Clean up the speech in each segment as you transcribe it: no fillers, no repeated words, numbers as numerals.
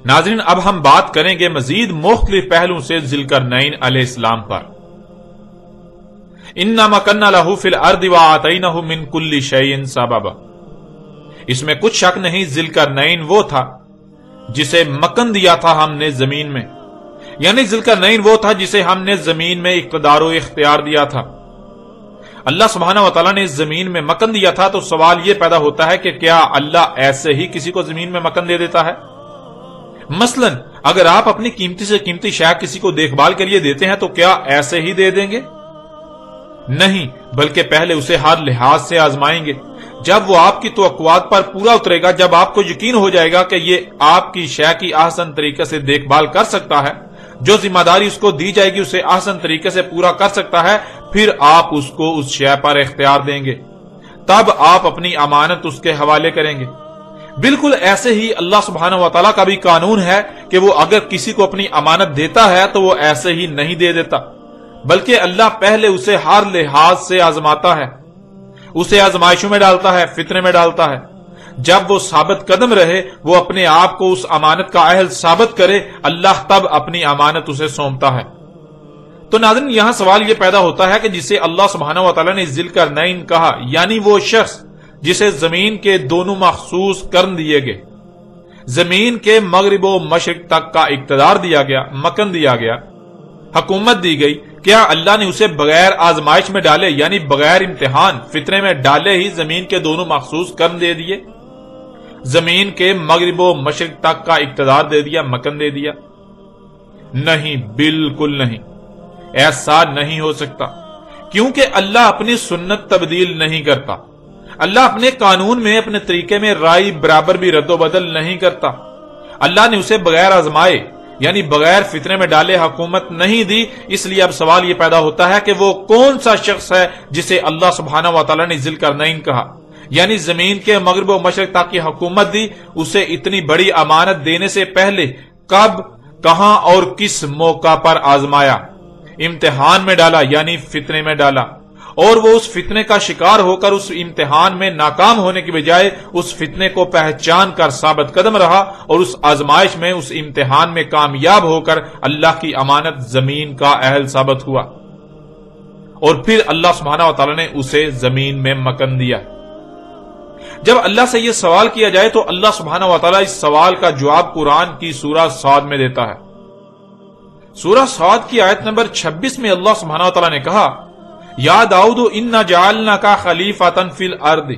ناظرین، اب ہم بات کریں گے مزید مختلف پہلوؤں سے ذوالقرنین علیہ السلام پر۔ اِنَّا مَكَنَّا لَهُ فِي الْأَرْضِ وَآتَيْنَاهُ مِنْ كُلِّ شَيْءٍ سَبَبًا۔ اس میں کچھ شک نہیں، ذوالقرنین وہ تھا جسے مکن دیا تھا ہم نے زمین میں، یعنی ذوالقرنین وہ تھا جسے ہم نے زمین میں اقتدار و اختیار دیا تھا۔ اللہ سبحانہ وتعالی نے زمین میں مکن دیا تھا، تو سوال یہ پیدا ہوتا ہے کہ کیا اللہ ایسے ہی کسی کو زمین میں مکن دے دیتا ہے؟ مثلا اگر آپ اپنی قیمتی سے قیمتی شے کسی کو دیکھ بھال کے لیے دیتے ہیں تو کیا ایسے ہی دے دیں گے؟ نہیں، بلکہ پہلے اسے ہر لحاظ سے آزمائیں گے۔ جب وہ آپ کی توقعات پر پورا اترے گا، جب آپ کو یقین ہو جائے گا کہ یہ آپ کی شے کی احسن طریقے سے دیکھ بھال کر سکتا ہے، جو ذمہ داری اس کو دی جائے گی اسے احسن طریقے سے پورا کر سکتا ہے، پھر آپ اس کو اس شے پر اختیار دیں گے، تب آپ اپنی امانت اس کے حوالے کریں گے۔ بالکل ایسے ہی اللہ سبحانہ وتعالی کا بھی قانون ہے کہ وہ اگر کسی کو اپنی امانت دیتا ہے تو وہ ایسے ہی نہیں دے دیتا، بلکہ اللہ پہلے اسے ہر لحاظ سے آزماتا ہے، اسے آزمائشوں میں ڈالتا ہے، فتنے میں ڈالتا ہے۔ جب وہ ثابت قدم رہے، وہ اپنے آپ کو اس امانت کا اہل ثابت کرے، اللہ تب اپنی امانت اسے سونپتا ہے۔ تو ناظرین، یہاں سوال یہ پیدا ہوتا ہے کہ جسے اللہ سبحانہ وتعالی نے ذوالقرنین کہا، یعنی وہ شخص جسے زمین کے دونوں مخصوص کرن دیے گئے، زمین کے مغرب و مشرق تک کا اقتدار دیا گیا، مکن دیا گیا، حکومت دی گئی، کیا اللہ نے اسے بغیر آزمائش میں ڈالے، یعنی بغیر امتحان فتنے میں ڈالے ہی زمین کے دونوں مخصوص کرن دے دیے، زمین کے مغرب و مشرق تک کا اقتدار دے دیا، مکن دے دیا؟ نہیں، بالکل نہیں، ایسا نہیں ہو سکتا، کیونکہ اللہ اپنی سنت تبدیل نہیں کرتا، اللہ اپنے قانون میں، اپنے طریقے میں رائے برابر بھی رد و بدل نہیں کرتا۔ اللہ نے اسے بغیر آزمائے، یعنی بغیر فتنے میں ڈالے حکومت نہیں دی۔ اس لیے اب سوال یہ پیدا ہوتا ہے کہ وہ کون سا شخص ہے جسے اللہ سبحانہ وتعالی نے ذوالقرنین کہا، یعنی زمین کے مغرب و مشرق تک کی حکومت دی؟ اسے اتنی بڑی امانت دینے سے پہلے کب، کہاں اور کس موقع پر آزمایا؟ امتحان میں ڈالا، یعنی فتنے میں ڈالا، اور وہ اس فتنے کا شکار ہو کر اس امتحان میں ناکام ہونے کی بجائے اس فتنے کو پہچان کر ثابت قدم رہا، اور اس آزمائش میں، اس امتحان میں کامیاب ہو کر اللہ کی امانت زمین کا اہل ثابت ہوا، اور پھر اللہ سبحانہ وتعالی نے اسے زمین میں مکن دیا۔ جب اللہ سے یہ سوال کیا جائے تو اللہ سبحانہ وتعالی اس سوال کا جواب قرآن کی سورہ صاد میں دیتا ہے۔ سورہ صاد کی آیت نمبر 26 میں اللہ سبحانہ وتعالی نے کہا، یا داؤد انا جعلناک خلیفۃ فی الارض،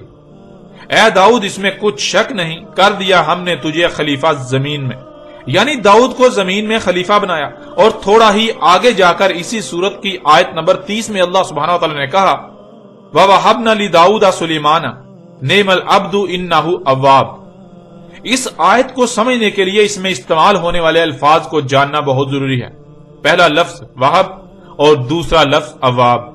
اے داؤد اس میں کچھ شک نہیں، کر دیا ہم نے تجھے خلیفہ زمین میں، یعنی داؤد کو زمین میں خلیفہ بنایا۔ اور تھوڑا ہی آگے جا کر اسی سورت کی آیت نمبر 30 میں اللہ سبحانہ وتعالی نے کہا، وَوَهَبْنَا لِدَاؤُدَ سُلَيْمَانَ نِعْمَ الْعَبْدُ إِنَّهُ أَوَّابٌ۔ اس آیت کو سمجھنے کے لیے اس میں استعمال ہونے والے الفاظ کو جاننا بہت ضروری ہے۔ پہلا لفظ وہب اور دوسرا لفظ اواب۔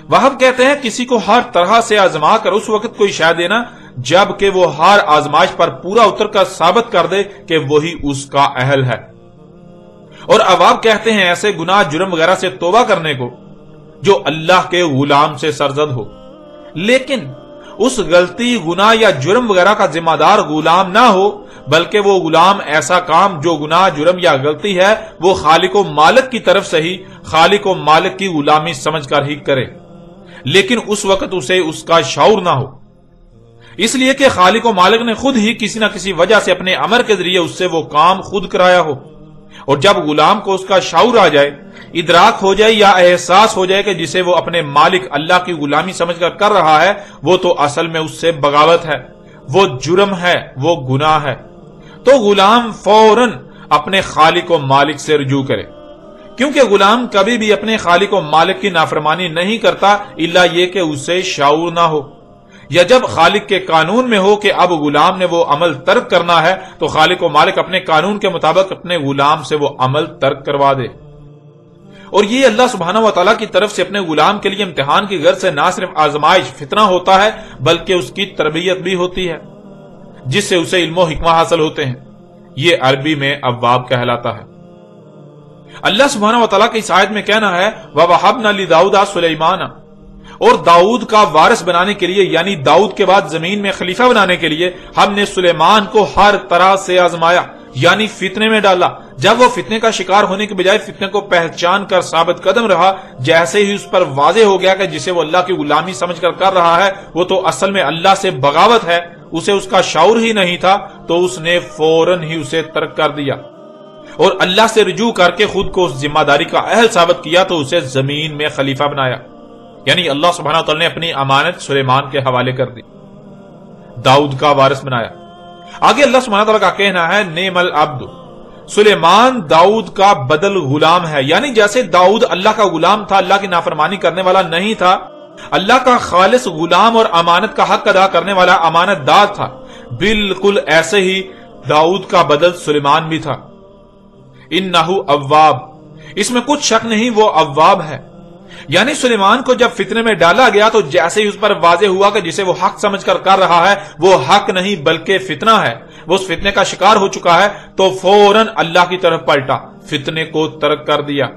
وہب کہتے ہیں کسی کو ہر طرح سے آزما کر اس وقت کوئی شے دینا جب کہ وہ ہر آزمائش پر پورا اتر کر ثابت کر دے کہ وہی اس کا اہل ہے۔ اور اواب کہتے ہیں ایسے گناہ، جرم وغیرہ سے توبہ کرنے کو جو اللہ کے غلام سے سرزد ہو، لیکن اس غلطی، گناہ یا جرم وغیرہ کا ذمہ دار غلام نہ ہو، بلکہ وہ غلام ایسا کام جو گناہ، جرم یا غلطی ہے وہ خالق و مالک کی طرف سے ہی، خالق و مالک کی غلامی سمجھ کر ہی کرے، لیکن اس وقت اسے اس کا شعور نہ ہو، اس لیے کہ خالق و مالک نے خود ہی کسی نہ کسی وجہ سے اپنے امر کے ذریعے اس سے وہ کام خود کرایا ہو۔ اور جب غلام کو اس کا شعور آ جائے، ادراک ہو جائے یا احساس ہو جائے کہ جسے وہ اپنے مالک اللہ کی غلامی سمجھ کر رہا ہے وہ تو اصل میں اس سے بغاوت ہے، وہ جرم ہے، وہ گناہ ہے، تو غلام فوراً اپنے خالق و مالک سے رجوع کرے، کیونکہ غلام کبھی بھی اپنے خالق و مالک کی نافرمانی نہیں کرتا الا یہ کہ اسے شعور نہ ہو، یا جب خالق کے قانون میں ہو کہ اب غلام نے وہ عمل ترک کرنا ہے تو خالق و مالک اپنے قانون کے مطابق اپنے غلام سے وہ عمل ترک کروا دے۔ اور یہ اللہ سبحانہ وتعالی کی طرف سے اپنے غلام کے لیے امتحان کی غرض سے نہ صرف آزمائش، فتنہ ہوتا ہے، بلکہ اس کی تربیت بھی ہوتی ہے جس سے اسے علم و حکمہ حاصل ہوتے ہیں۔ یہ عربی میں اواب کہلاتا ہے۔ اللہ سبحانہ وتعالی کی اس آیت میں کہنا ہے وَوَهَبْنَا لِدَاؤُدَ سُلَيْمَانَ، اور داؤد کا وارث بنانے کے لیے، یعنی داؤد کے بعد زمین میں خلیفہ بنانے کے لیے ہم نے سلیمان کو ہر طرح سے آزمایا، یعنی فتنے میں ڈالا۔ جب وہ فتنے کا شکار ہونے کے بجائے فتنے کو پہچان کر ثابت قدم رہا، جیسے ہی اس پر واضح ہو گیا کہ جسے وہ اللہ کی غلامی سمجھ کر رہا ہے وہ تو اصل میں اللہ سے بغاوت ہے، اسے اس کا شعور ہی نہیں تھا، تو اس نے فوراً ہی اسے ترک کر دیا اور اللہ سے رجوع کر کے خود کو اس ذمہ داری کا اہل ثابت کیا، تو اسے زمین میں خلیفہ بنایا۔ یعنی اللہ سبحانہ وتعالی نے اپنی امانت سلیمان کے حوالے کر دی، داؤد کا وارث بنایا۔ آگے اللہ سبحانہ وتعالی کا کہنا ہے نعم العبد، سلیمان داؤد کا بدل غلام ہے۔ یعنی جیسے داؤد اللہ کا غلام تھا، اللہ کی نافرمانی کرنے والا نہیں تھا، اللہ کا خالص غلام اور امانت کا حق ادا کرنے والا امانت دار تھا، بالکل ایسے ہی داؤد کا بدل سلیمان بھی تھا۔ انہ اواب، اس میں کچھ شک نہیں وہ اواب ہے۔ یعنی سلیمان کو جب فتنے میں ڈالا گیا تو جیسے ہی اس پر واضح ہوا کہ جسے وہ حق سمجھ کر رہا ہے وہ حق نہیں بلکہ فتنہ ہے، وہ اس فتنے کا شکار ہو چکا ہے، تو فوراً اللہ کی طرف پلٹا، فتنے کو ترک کر دیا۔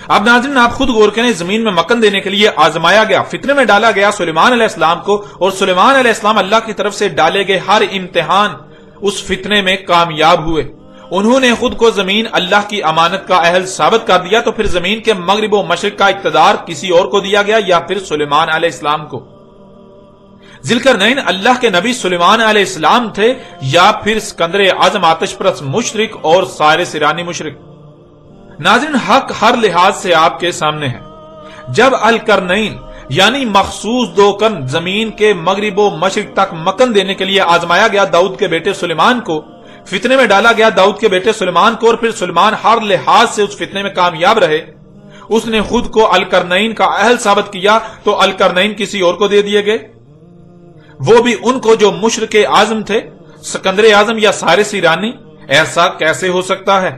اب ناظرین آپ خود غور کریں، زمین میں مکن دینے کے لیے آزمایا گیا، فتنے میں ڈالا گیا سلیمان علیہ السلام کو، اور سلیمان علیہ السلام اللہ کی طرف سے ڈالے گئے ہر امتحان اس فتنے میں کامیاب ہوئے۔ انہوں نے خود کو زمین اللہ کی امانت کا اہل ثابت کر دیا، تو پھر زمین کے مغرب و مشرق کا اقتدار کسی اور کو دیا گیا یا پھر سلیمان علیہ السلام کو؟ ذوالقرنین اللہ کے نبی سلیمان علیہ السلام تھے یا پھر اسکندر اعظم آتش پرست مشرک اور سائرس ایرانی مشرک؟ ناظرین حق ہر لحاظ سے آپ کے سامنے ہے۔ جب القرنین یعنی مخصوص دو کرن زمین کے مغرب و مشرق تک مکن دینے کے لیے آزمایا گیا داؤد کے بیٹے سلیمان کو، فتنے میں ڈالا گیا داؤد کے بیٹے سلیمان کو، اور پھر سلیمان ہر لحاظ سے اس فتنے میں کامیاب رہے، اس نے خود کو القرنین کا اہل ثابت کیا، تو القرنین کسی اور کو دے دیے گئے، وہ بھی ان کو جو مشرک اعظم تھے، سکندر اعظم یا سائرس ایرانی۔ ایسا کیسے ہو سکتا ہے؟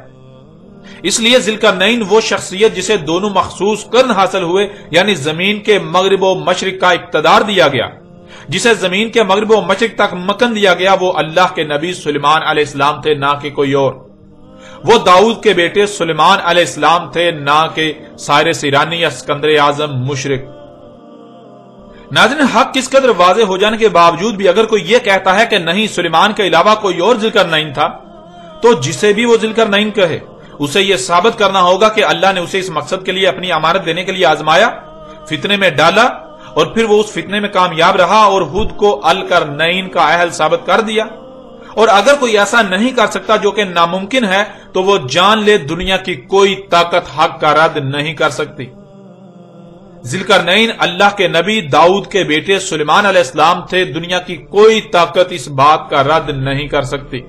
اس لیے ذوالقرنین وہ شخصیت جسے دونوں مخصوص کرن حاصل ہوئے، یعنی زمین کے مغرب و مشرق کا اقتدار دیا گیا، جسے زمین کے مغرب و مشرق تک مکن دیا گیا، وہ اللہ کے نبی سلیمان علیہ السلام تھے، نہ کہ کوئی اور۔ وہ داؤد کے بیٹے سلیمان علیہ السلام تھے، نہ کہ سائرس ایرانی یا اسکندر اعظم مشرک۔ ناظرین حق کس قدر واضح ہو جانے کے باوجود بھی اگر کوئی یہ کہتا ہے کہ نہیں سلیمان کے علاوہ کوئی اور ذوالقرنین تھا، تو جسے بھی وہ ذوالقرنین کہے اسے یہ ثابت کرنا ہوگا کہ اللہ نے اسے اس مقصد کے لیے اپنی امانت دینے کے لیے آزمایا، فتنے میں ڈالا، اور پھر وہ اس فتنے میں کامیاب رہا اور خود کو القرنین کا اہل ثابت کر دیا۔ اور اگر کوئی ایسا نہیں کر سکتا، جو کہ ناممکن ہے، تو وہ جان لے دنیا کی کوئی طاقت حق کا رد نہیں کر سکتی۔ ذوالقرنین اللہ کے نبی داؤد کے بیٹے سلیمان علیہ السلام تھے، دنیا کی کوئی طاقت اس بات کا رد نہیں کر سکتی۔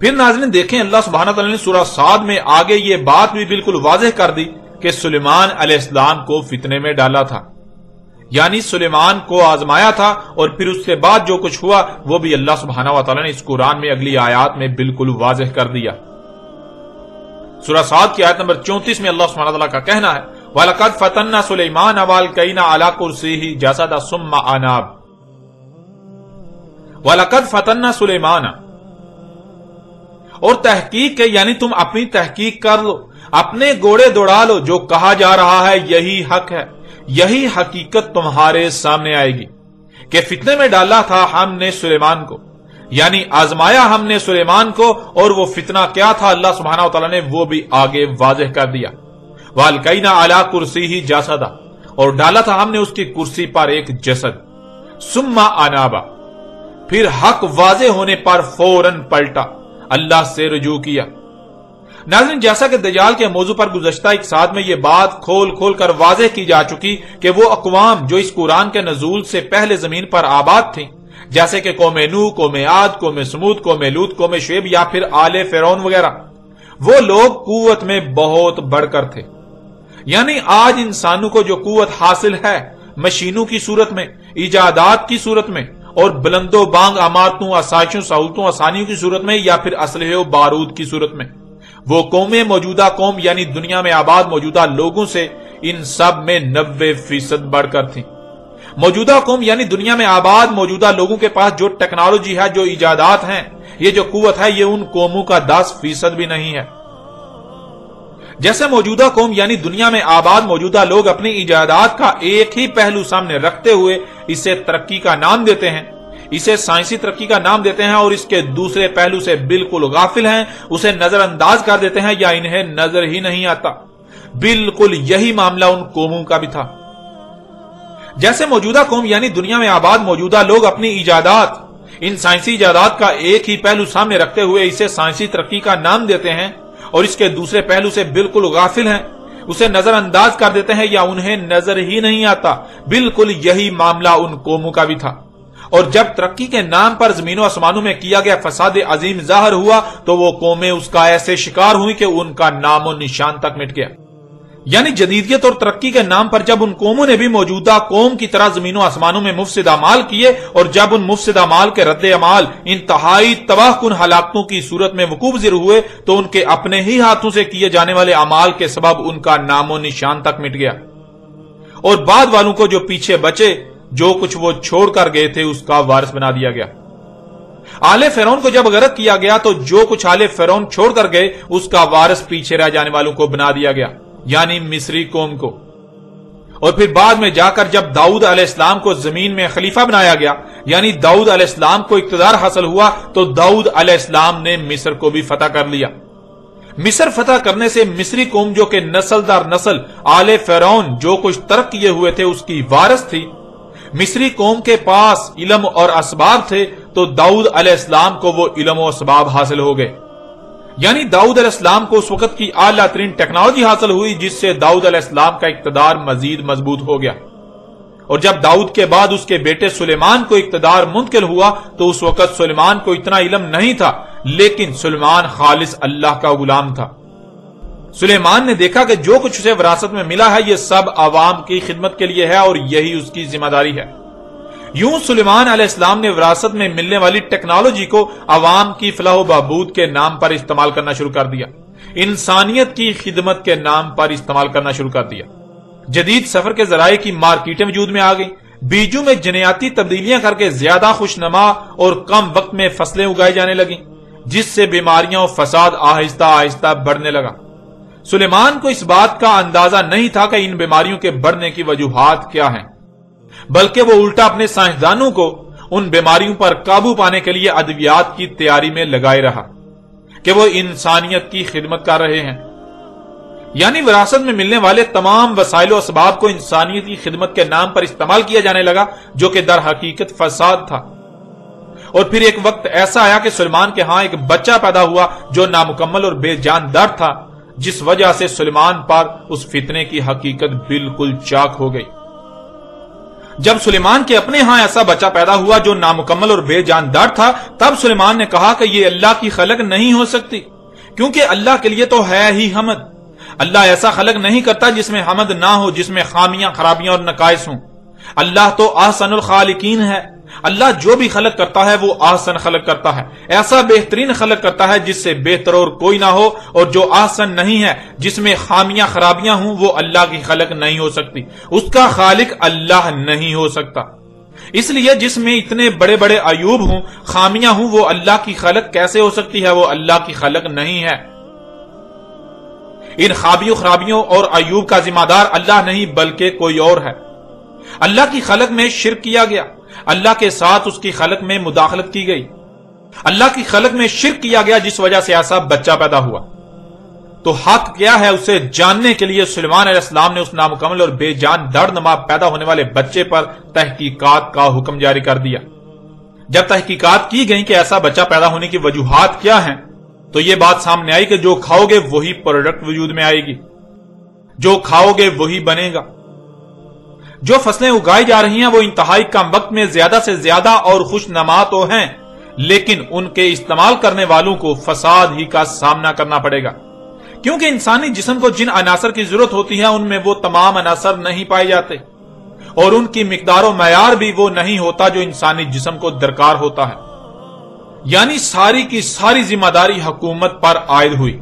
پھر ناظرین دیکھیں اللہ سبحانہ تعالی نے سورہ صاد میں آگے یہ بات بھی بالکل واضح کر دی کہ سلیمان علیہ السلام کو فتنے میں ڈالا تھا، یعنی سلیمان کو آزمایا تھا، اور پھر اس کے بعد جو کچھ ہوا وہ بھی اللہ سبحانہ وتعالی نے اس قرآن میں اگلی آیات میں بالکل واضح کر دیا۔ سورہ صاد کی آیت نمبر 34 میں اللہ سبحانہ وتعالی کا کہنا ہے وَلَقَدْ فَتَنَّا سُلَيْمَانَ وَأَلْقَيْنَا عَلَى كُرْسِيِّهِ جَسَدًا ثُمَّ أَنَابَ۔ وَلَقَدْ فَتَنَّا سُلَيْمَانَ، اور تحقیق کے یعنی تم اپنی تحقیق کر لو، اپنے گوڑے دوڑا لو، جو کہا جا رہا ہے یہی حق ہے، یہی حقیقت تمہارے سامنے آئے گی کہ فتنے میں ڈالا تھا ہم نے سلیمان کو، یعنی آزمایا ہم نے سلیمان کو، اور وہ فتنہ کیا تھا اللہ سبحانہ وتعالی نے وہ بھی آگے واضح کر دیا۔ وَأَلْقَيْنَا عَلَى كُرْسِيِّهِ جَسَدًا، اور ڈالا تھا ہم نے اس کی کرسی پر ایک جسد، ثُمَّ أَنَابَ، پھر حق واضح ہونے پر فوراً پلٹا، اللہ سے رجوع کیا۔ ناظرین جیسا کہ دجال کے موضوع پر گزشتہ ایک ساتھ میں یہ بات کھول کھول کر واضح کی جا چکی کہ وہ اقوام جو اس قرآن کے نزول سے پہلے زمین پر آباد تھیں، جیسے کہ قوم نوح، قوم عاد، قوم سمود، قوم لوط، قوم شعیب یا پھر آل فرعون وغیرہ، وہ لوگ قوت میں بہت بڑھ کر تھے۔ یعنی آج انسانوں کو جو قوت حاصل ہے مشینوں کی صورت میں، ایجادات کی صورت میں، اور بلند و بانگ عمارتوں، آسائشوں، سہولتوں، آسانیوں کی صورت میں، یا پھر اسلحے و بارود کی صورت میں، وہ قومیں موجودہ قوم یعنی دنیا میں آباد موجودہ لوگوں سے ان سب میں 90% بڑھ کر تھیں۔ موجودہ قوم یعنی دنیا میں آباد موجودہ لوگوں کے پاس جو ٹیکنالوجی ہے، جو ایجادات ہیں، یہ جو قوت ہے، یہ ان قوموں کا 10% بھی نہیں ہے۔ جیسے موجودہ قوم یعنی دنیا میں آباد موجودہ لوگ اپنی ایجادات کا ایک ہی پہلو سامنے رکھتے ہوئے اسے ترقی کا نام دیتے ہیں، اسے سائنسی ترقی کا نام دیتے ہیں اور اس کے دوسرے پہلو سے بالکل غافل ہیں، اسے نظر انداز کر دیتے ہیں یا انہیں نظر ہی نہیں آتا۔ بالکل یہی معاملہ ان قوموں کا بھی تھا۔ جیسے موجودہ قوم یعنی دنیا میں آباد موجودہ لوگ اپنی ایجادات، ان سائنسی ایجادات کا ایک ہی پہلو سامنے رکھتے ہوئے اسے سائنسی ترقی کا نام دیتے ہیں اور اس کے دوسرے پہلو سے بالکل غافل ہیں، اسے نظر انداز کر دیتے ہیں یا انہیں نظر ہی نہیں آتا۔ بالکل یہی معاملہ ان قوموں کا بھی تھا۔ اور جب ترقی کے نام پر زمین و آسمانوں میں کیا گیا فساد عظیم ظاہر ہوا تو وہ قومیں اس کا ایسے شکار ہوئی کہ ان کا نام و نشان تک مٹ گیا۔ یعنی جدیدیت اور ترقی کے نام پر جب ان قوموں نے بھی موجودہ قوم کی طرح زمین و آسمانوں میں مفسد اعمال کیے اور جب ان مفسد اعمال کے رد عمال انتہائی تباہ کن ہلاکتوں کی صورت میں وقوع پذیر ہوئے تو ان کے اپنے ہی ہاتھوں سے کیے جانے والے اعمال کے سبب ان کا نام و نشان تک مٹ گیا، اور بعد والوں کو جو پیچھے بچے جو کچھ وہ چھوڑ کر گئے تھے اس کا وارث بنا دیا گیا۔ آل فرعون کو جب غرق کیا گیا تو جو کچھ آل فرعون چھوڑ کر گئے اس کا وارث پیچھے رہ جانے والوں کو بنا دیا گیا، یعنی مصری قوم کو۔ اور پھر بعد میں جا کر جب داؤد علیہ السلام کو زمین میں خلیفہ بنایا گیا، یعنی داؤد علیہ السلام کو اقتدار حاصل ہوا، تو داؤد علیہ السلام نے مصر کو بھی فتح کر لیا۔ مصر فتح کرنے سے مصری قوم جو کہ نسل در نسل آل فرعون جو کچھ ترک کیے ہوئے تھے اس کی وارث تھی، مصری قوم کے پاس علم اور اسباب تھے تو داؤد علیہ السلام کو وہ علم و اسباب حاصل ہو گئے، یعنی داؤد علیہ السلام کو اس وقت کی اعلیٰ ترین ٹیکنالوجی حاصل ہوئی جس سے داؤد علیہ السلام کا اقتدار مزید مضبوط ہو گیا۔ اور جب داؤد کے بعد اس کے بیٹے سلیمان کو اقتدار منتقل ہوا تو اس وقت سلیمان کو اتنا علم نہیں تھا، لیکن سلیمان خالص اللہ کا غلام تھا۔ سلیمان نے دیکھا کہ جو کچھ اسے وراثت میں ملا ہے یہ سب عوام کی خدمت کے لیے ہے اور یہی اس کی ذمہ داری ہے۔ یوں سلیمان علیہ السلام نے وراثت میں ملنے والی ٹیکنالوجی کو عوام کی فلاح و بہبود کے نام پر استعمال کرنا شروع کر دیا، انسانیت کی خدمت کے نام پر استعمال کرنا شروع کر دیا۔ جدید سفر کے ذرائع کی مارکیٹیں وجود میں آ گئی، بیجوں میں جنیاتی تبدیلیاں کر کے زیادہ خوشنما اور کم وقت میں فصلیں اگائی جانے لگیں، جس سے بیماریاں اور فساد آہستہ آہستہ بڑھنے لگا۔ سلیمان کو اس بات کا اندازہ نہیں تھا کہ ان بیماریوں کے بڑھنے کی وجوہات کیا ہیں، بلکہ وہ الٹا اپنے سائنسدانوں کو ان بیماریوں پر قابو پانے کے لیے ادویات کی تیاری میں لگائے رہا کہ وہ انسانیت کی خدمت کر رہے ہیں۔ یعنی وراثت میں ملنے والے تمام وسائل و اسباب کو انسانیت کی خدمت کے نام پر استعمال کیا جانے لگا، جو کہ در حقیقت فساد تھا۔ اور پھر ایک وقت ایسا آیا کہ سلیمان کے ہاں ایک بچہ پیدا ہوا جو نامکمل اور بے جان در تھا، جس وجہ سے سلیمان پر اس فتنے کی حقیقت بالکل چاک ہو گئی۔ جب سلیمان کے اپنے ہاں ایسا بچہ پیدا ہوا جو نامکمل اور بے جاندار تھا، تب سلیمان نے کہا کہ یہ اللہ کی خلق نہیں ہو سکتی، کیونکہ اللہ کے لیے تو ہے ہی حمد۔ اللہ ایسا خلق نہیں کرتا جس میں حمد نہ ہو، جس میں خامیاں، خرابیاں اور نقائص ہوں۔ اللہ تو احسن الخالقین ہے۔ اللہ جو بھی خلق کرتا ہے وہ احسن خلق کرتا ہے، ایسا بہترین خلق کرتا ہے جس سے بہتر اور کوئی نہ ہو، اور جو احسن نہیں ہے، جس میں خامیاں خرابیاں ہوں، وہ اللہ کی خلق نہیں ہو سکتی، اس کا خالق اللہ نہیں ہو سکتا۔ اس لیے جس میں اتنے بڑے بڑے عیوب ہوں، خامیاں ہوں، وہ اللہ کی خلق کیسے ہو سکتی ہے؟ وہ اللہ کی خلق نہیں ہے۔ ان خابیوں خرابیوں اور عیوب کا ذمہ دار اللہ نہیں بلکہ کوئی اور ہے۔ اللہ کی خلق میں شرک کیا گیا، اللہ کے ساتھ اس کی خلق میں مداخلت کی گئی، اللہ کی خلق میں شرک کیا گیا، جس وجہ سے ایسا بچہ پیدا ہوا۔ تو حق کیا ہے اسے جاننے کے لیے سلیمان علیہ السلام نے اس نامکمل اور بے جان دردنما پیدا ہونے والے بچے پر تحقیقات کا حکم جاری کر دیا۔ جب تحقیقات کی گئی کہ ایسا بچہ پیدا ہونے کی وجوہات کیا ہیں، تو یہ بات سامنے آئی کہ جو کھاؤ گے وہی پروڈکٹ وجود میں آئے گی، جو کھاؤ گے وہی بنے گا۔ جو فصلیں اگائی جا رہی ہیں وہ انتہائی کم وقت میں زیادہ سے زیادہ اور خوش نما تو ہیں، لیکن ان کے استعمال کرنے والوں کو فساد ہی کا سامنا کرنا پڑے گا، کیونکہ انسانی جسم کو جن عناصر کی ضرورت ہوتی ہے ان میں وہ تمام عناصر نہیں پائے جاتے، اور ان کی مقدار و معیار بھی وہ نہیں ہوتا جو انسانی جسم کو درکار ہوتا ہے۔ یعنی ساری کی ساری ذمہ داری حکومت پر عائد ہوئی۔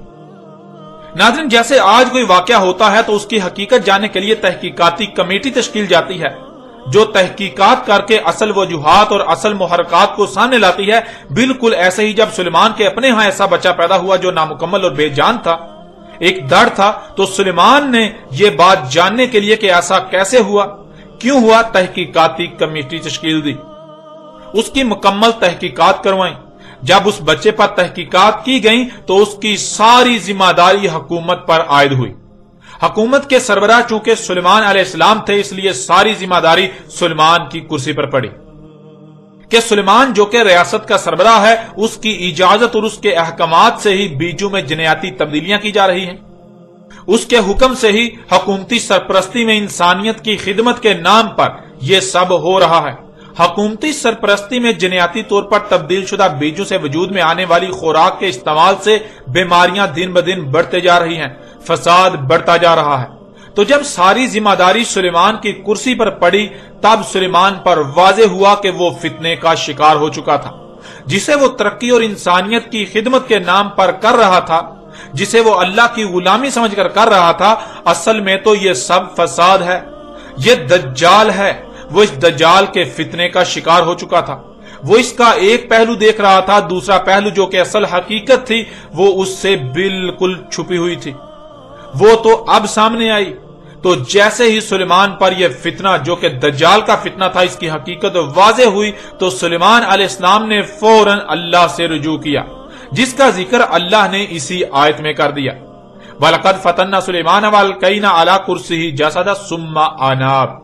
ناظرین، جیسے آج کوئی واقعہ ہوتا ہے تو اس کی حقیقت جاننے کے لیے تحقیقاتی کمیٹی تشکیل جاتی ہے جو تحقیقات کر کے اصل وجوہات اور اصل محرکات کو سامنے لاتی ہے۔ بالکل ایسے ہی جب سلیمان کے اپنے ہاں ایسا بچہ پیدا ہوا جو نامکمل اور بے جان تھا، ایک ڈر تھا، تو سلیمان نے یہ بات جاننے کے لیے کہ ایسا کیسے ہوا، کیوں ہوا، تحقیقاتی کمیٹی تشکیل دی۔ اس کی مکمل تحقیقات کروائیں۔ جب اس بچے پر تحقیقات کی گئیں تو اس کی ساری ذمہ داری حکومت پر عائد ہوئی۔ حکومت کے سربراہ چونکہ سلیمان علیہ السلام تھے، اس لیے ساری ذمہ داری سلیمان کی کرسی پر پڑی کہ سلیمان جو کہ ریاست کا سربراہ ہے، اس کی اجازت اور اس کے احکامات سے ہی بیجوں میں جنیاتی تبدیلیاں کی جا رہی ہیں، اس کے حکم سے ہی حکومتی سرپرستی میں انسانیت کی خدمت کے نام پر یہ سب ہو رہا ہے۔ حکومتی سرپرستی میں جنیاتی طور پر تبدیل شدہ بیجوں سے وجود میں آنے والی خوراک کے استعمال سے بیماریاں دن بدن بڑھتے جا رہی ہیں، فساد بڑھتا جا رہا ہے۔ تو جب ساری ذمہ داری سلیمان کی کرسی پر پڑی، تب سلیمان پر واضح ہوا کہ وہ فتنے کا شکار ہو چکا تھا، جسے وہ ترقی اور انسانیت کی خدمت کے نام پر کر رہا تھا، جسے وہ اللہ کی غلامی سمجھ کر رہا تھا، اصل میں تو یہ سب فساد ہے، یہ دجال ہے۔ وہ اس دجال کے فتنے کا شکار ہو چکا تھا۔ وہ اس کا ایک پہلو دیکھ رہا تھا، دوسرا پہلو جو کہ اصل حقیقت تھی وہ اس سے بالکل چھپی ہوئی تھی، وہ تو اب سامنے آئی۔ تو جیسے ہی سلیمان پر یہ فتنہ جو کہ دجال کا فتنہ تھا، اس کی حقیقت واضح ہوئی، تو سلیمان علیہ السلام نے فوراً اللہ سے رجوع کیا، جس کا ذکر اللہ نے اسی آیت میں کر دیا۔ وَلَقَدْ فَتَنَّا سُلَيْمَانَ وَأَلْقَيْنَا عَلَى كُرْسِيِّهِ جَسَدًا ثُمَّ أَنَابَ۔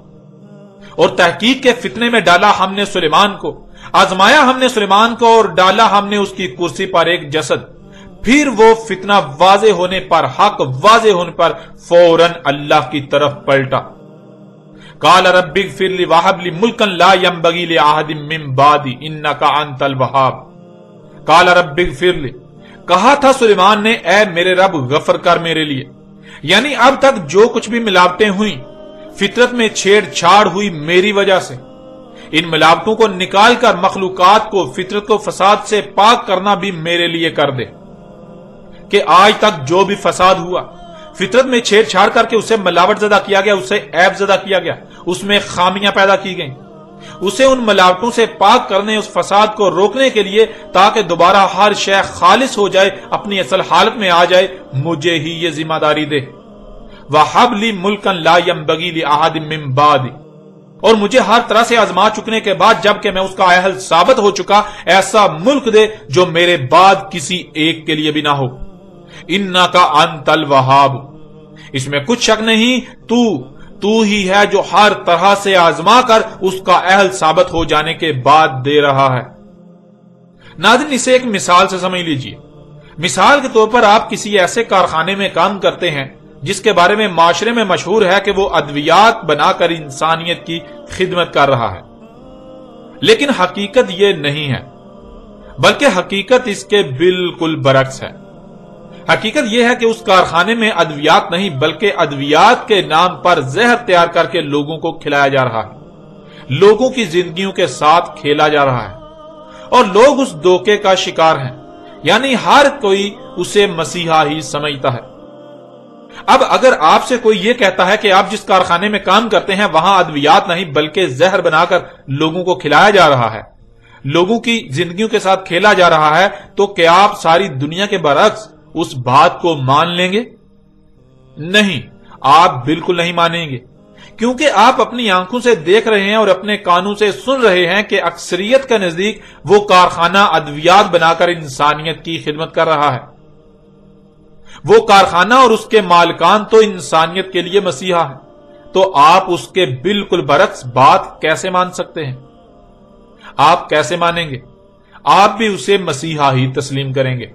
اور تحقیق کے فتنے میں ڈالا ہم نے سلیمان کو، آزمایا ہم نے سلیمان کو اور ڈالا ہم نے اس کی کرسی پر ایک جسد۔ پھر وہ فتنہ واضح ہونے پر، حق واضح ہونے پر فوراً اللہ کی طرف پلٹا۔ قال رب اغفر لی وہب لی ملکا لا ينبغی لأحد من بعدی انک انت الوہاب۔ قال رب اغفر لی، کہا تھا سلیمان نے، اے میرے رب غفر کر میرے لیے۔ یعنی اب تک جو کچھ بھی ملاوٹیں ہوئیں، فطرت میں چھیڑ چھاڑ ہوئی، میری وجہ سے، ان ملاوٹوں کو نکال کر مخلوقات کو، فطرت کو فساد سے پاک کرنا بھی میرے لیے کر دے۔ کہ آج تک جو بھی فساد ہوا، فطرت میں چھیڑ چھاڑ کر کے اسے ملاوٹ زدہ کیا گیا، اسے عیب زدہ کیا گیا، اس میں خامیاں پیدا کی گئیں، اسے ان ملاوٹوں سے پاک کرنے، اس فساد کو روکنے کے لیے، تاکہ دوبارہ ہر شے خالص ہو جائے، اپنی اصل حالت میں آ جائے، مجھے ہی یہ ذمہ داری دے۔ وَحَبْ لِي مُلْكًا لَا يَنْبَغِي لِأَحَدٍ مِّن بَعْدِي، اور مجھے ہر طرح سے آزما چکنے کے بعد، جبکہ میں اس کا اہل ثابت ہو چکا، ایسا ملک دے جو میرے بعد کسی ایک کے لیے بھی نہ ہو۔ اِنَّكَ أَنْتَ الْوَهَّابُ، اس میں کچھ شک نہیں، تو ہی ہے جو ہر طرح سے آزما کر اس کا اہل ثابت ہو جانے کے بعد دے رہا ہے۔ ناظرین، اسے ایک مثال سے سمجھ لیجئے۔ مثال کے طور پر آپ کسی ایسے کارخانے میں کام کرتے ہیں جس کے بارے میں معاشرے میں مشہور ہے کہ وہ ادویات بنا کر انسانیت کی خدمت کر رہا ہے، لیکن حقیقت یہ نہیں ہے، بلکہ حقیقت اس کے بالکل برعکس ہے۔ حقیقت یہ ہے کہ اس کارخانے میں ادویات نہیں، بلکہ ادویات کے نام پر زہر تیار کر کے لوگوں کو کھلایا جا رہا ہے، لوگوں کی زندگیوں کے ساتھ کھیلا جا رہا ہے، اور لوگ اس دھوکے کا شکار ہیں، یعنی ہر کوئی اسے مسیحا ہی سمجھتا ہے۔ اب اگر آپ سے کوئی یہ کہتا ہے کہ آپ جس کارخانے میں کام کرتے ہیں وہاں ادویات نہیں بلکہ زہر بنا کر لوگوں کو کھلایا جا رہا ہے، لوگوں کی زندگیوں کے ساتھ کھیلا جا رہا ہے، تو کیا آپ ساری دنیا کے برعکس اس بات کو مان لیں گے؟ نہیں، آپ بالکل نہیں مانیں گے، کیونکہ آپ اپنی آنکھوں سے دیکھ رہے ہیں اور اپنے کانوں سے سن رہے ہیں کہ اکثریت کے نزدیک وہ کارخانہ ادویات بنا کر انسانیت کی خدمت کر رہا ہے۔ وہ کارخانہ اور اس کے مالکان تو انسانیت کے لیے مسیحا ہے، تو آپ اس کے بالکل برعکس بات کیسے مان سکتے ہیں؟ آپ کیسے مانیں گے؟ آپ بھی اسے مسیحا ہی تسلیم کریں گے۔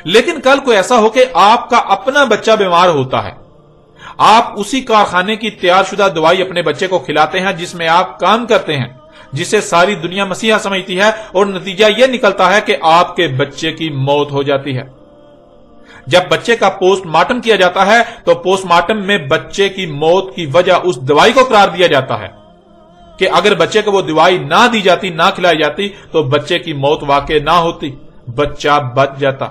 لیکن کل کو ایسا ہو کہ آپ کا اپنا بچہ بیمار ہوتا ہے، آپ اسی کارخانے کی تیار شدہ دوائی اپنے بچے کو کھلاتے ہیں جس میں آپ کام کرتے ہیں، جسے ساری دنیا مسیحا سمجھتی ہے، اور نتیجہ یہ نکلتا ہے کہ آپ کے بچے کی موت ہو جاتی ہے۔ جب بچے کا پوسٹ مارٹم کیا جاتا ہے تو پوسٹ مارٹم میں بچے کی موت کی وجہ اس دوائی کو قرار دیا جاتا ہے کہ اگر بچے کو وہ دوائی نہ دی جاتی، نہ کھلائی جاتی، تو بچے کی موت واقع نہ ہوتی، بچہ بچ جاتا۔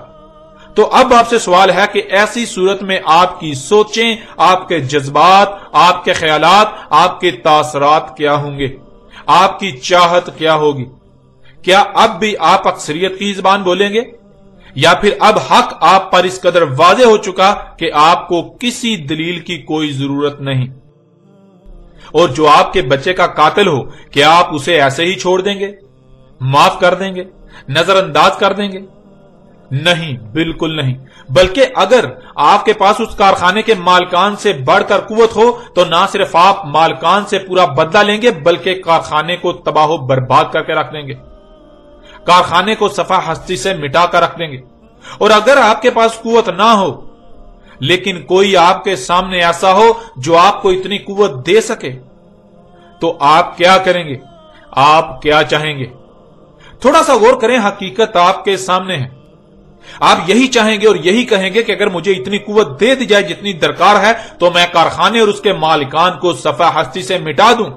تو اب آپ سے سوال ہے کہ ایسی صورت میں آپ کی سوچیں، آپ کے جذبات، آپ کے خیالات، آپ کے تاثرات کیا ہوں گے؟ آپ کی چاہت کیا ہوگی؟ کیا اب بھی آپ اکثریت کی زبان بولیں گے، یا پھر اب حق آپ پر اس قدر واضح ہو چکا کہ آپ کو کسی دلیل کی کوئی ضرورت نہیں؟ اور جو آپ کے بچے کا قاتل ہو، کیا آپ اسے ایسے ہی چھوڑ دیں گے؟ معاف کر دیں گے, نظر انداز کر دیں گے؟ نہیں, بالکل نہیں. بلکہ اگر آپ کے پاس اس کارخانے کے مالکان سے بڑھ کر قوت ہو تو نہ صرف آپ مالکان سے پورا بدلہ لیں گے بلکہ کارخانے کو تباہ و برباد کر کے رکھ دیں گے, کارخانے کو صفحہ ہستی سے مٹا کر رکھ دیں گے. اور اگر آپ کے پاس قوت نہ ہو لیکن کوئی آپ کے سامنے ایسا ہو جو آپ کو اتنی قوت دے سکے تو آپ کیا کریں گے؟ آپ کیا چاہیں گے؟ تھوڑا سا غور کریں, حقیقت آپ کے سامنے ہے. آپ یہی چاہیں گے اور یہی کہیں گے کہ اگر مجھے اتنی قوت دے دی جائے جتنی درکار ہے تو میں کارخانے اور اس کے مالکان کو صفحہ ہستی سے مٹا دوں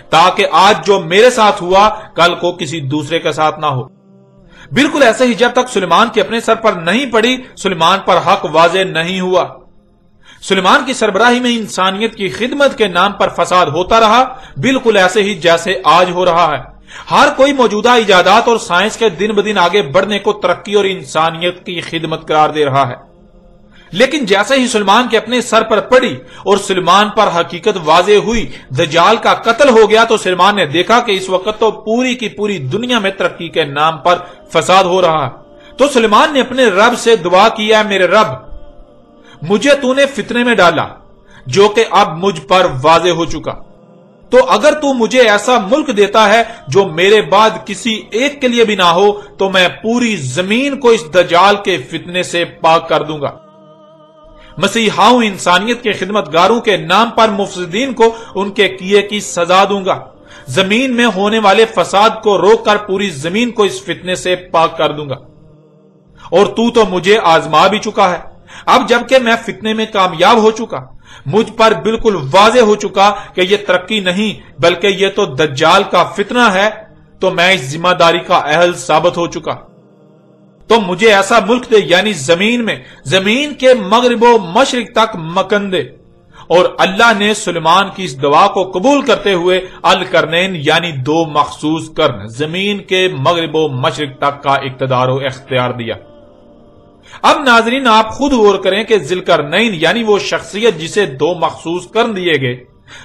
تاکہ آج جو میرے ساتھ ہوا کل کو کسی دوسرے کے ساتھ نہ ہو. بالکل ایسے ہی جب تک سلیمان کے اپنے سر پر نہیں پڑی سلیمان پر حق واضح نہیں ہوا. سلیمان کی سربراہی میں انسانیت کی خدمت کے نام پر فساد ہوتا رہا, بالکل ایسے ہی جیسے آج ہو رہا ہے. ہر کوئی موجودہ ایجادات اور سائنس کے دن بدن آگے بڑھنے کو ترقی اور انسانیت کی خدمت قرار دے رہا ہے. لیکن جیسے ہی سلیمان کے اپنے سر پر پڑی اور سلیمان پر حقیقت واضح ہوئی, دجال کا قتل ہو گیا, تو سلیمان نے دیکھا کہ اس وقت تو پوری کی پوری دنیا میں ترقی کے نام پر فساد ہو رہا ہے. تو سلیمان نے اپنے رب سے دعا کیا, میرے رب مجھے تو نے فتنے میں ڈالا جو کہ اب مجھ پر واضح ہو چکا, تو اگر تو مجھے ایسا ملک دیتا ہے جو میرے بعد کسی ایک کے لیے بھی نہ ہو تو میں پوری زمین کو اس دجال کے فتنے سے پاک کر دوں گا. مسیحاؤں انسانیت کے خدمتگاروں کے نام پر مفسدین کو ان کے کیے کی سزا دوں گا. زمین میں ہونے والے فساد کو روک کر پوری زمین کو اس فتنے سے پاک کر دوں گا. اور تو مجھے آزما بھی چکا ہے. اب جبکہ میں فتنے میں کامیاب ہو چکا, مجھ پر بالکل واضح ہو چکا کہ یہ ترقی نہیں بلکہ یہ تو دجال کا فتنہ ہے, تو میں اس ذمہ داری کا اہل ثابت ہو چکا. تو مجھے ایسا ملک دے, یعنی زمین میں, زمین کے مغرب و مشرق تک مکن دے. اور اللہ نے سلیمان کی اس دعا کو قبول کرتے ہوئے القرنین یعنی 2 مخصوص قرن زمین کے مغرب و مشرق تک کا اقتدار و اختیار دیا. اب ناظرین آپ خود غور کریں کہ ذوالقرنین یعنی وہ شخصیت جسے 2 مخصوص قرن دیے گئے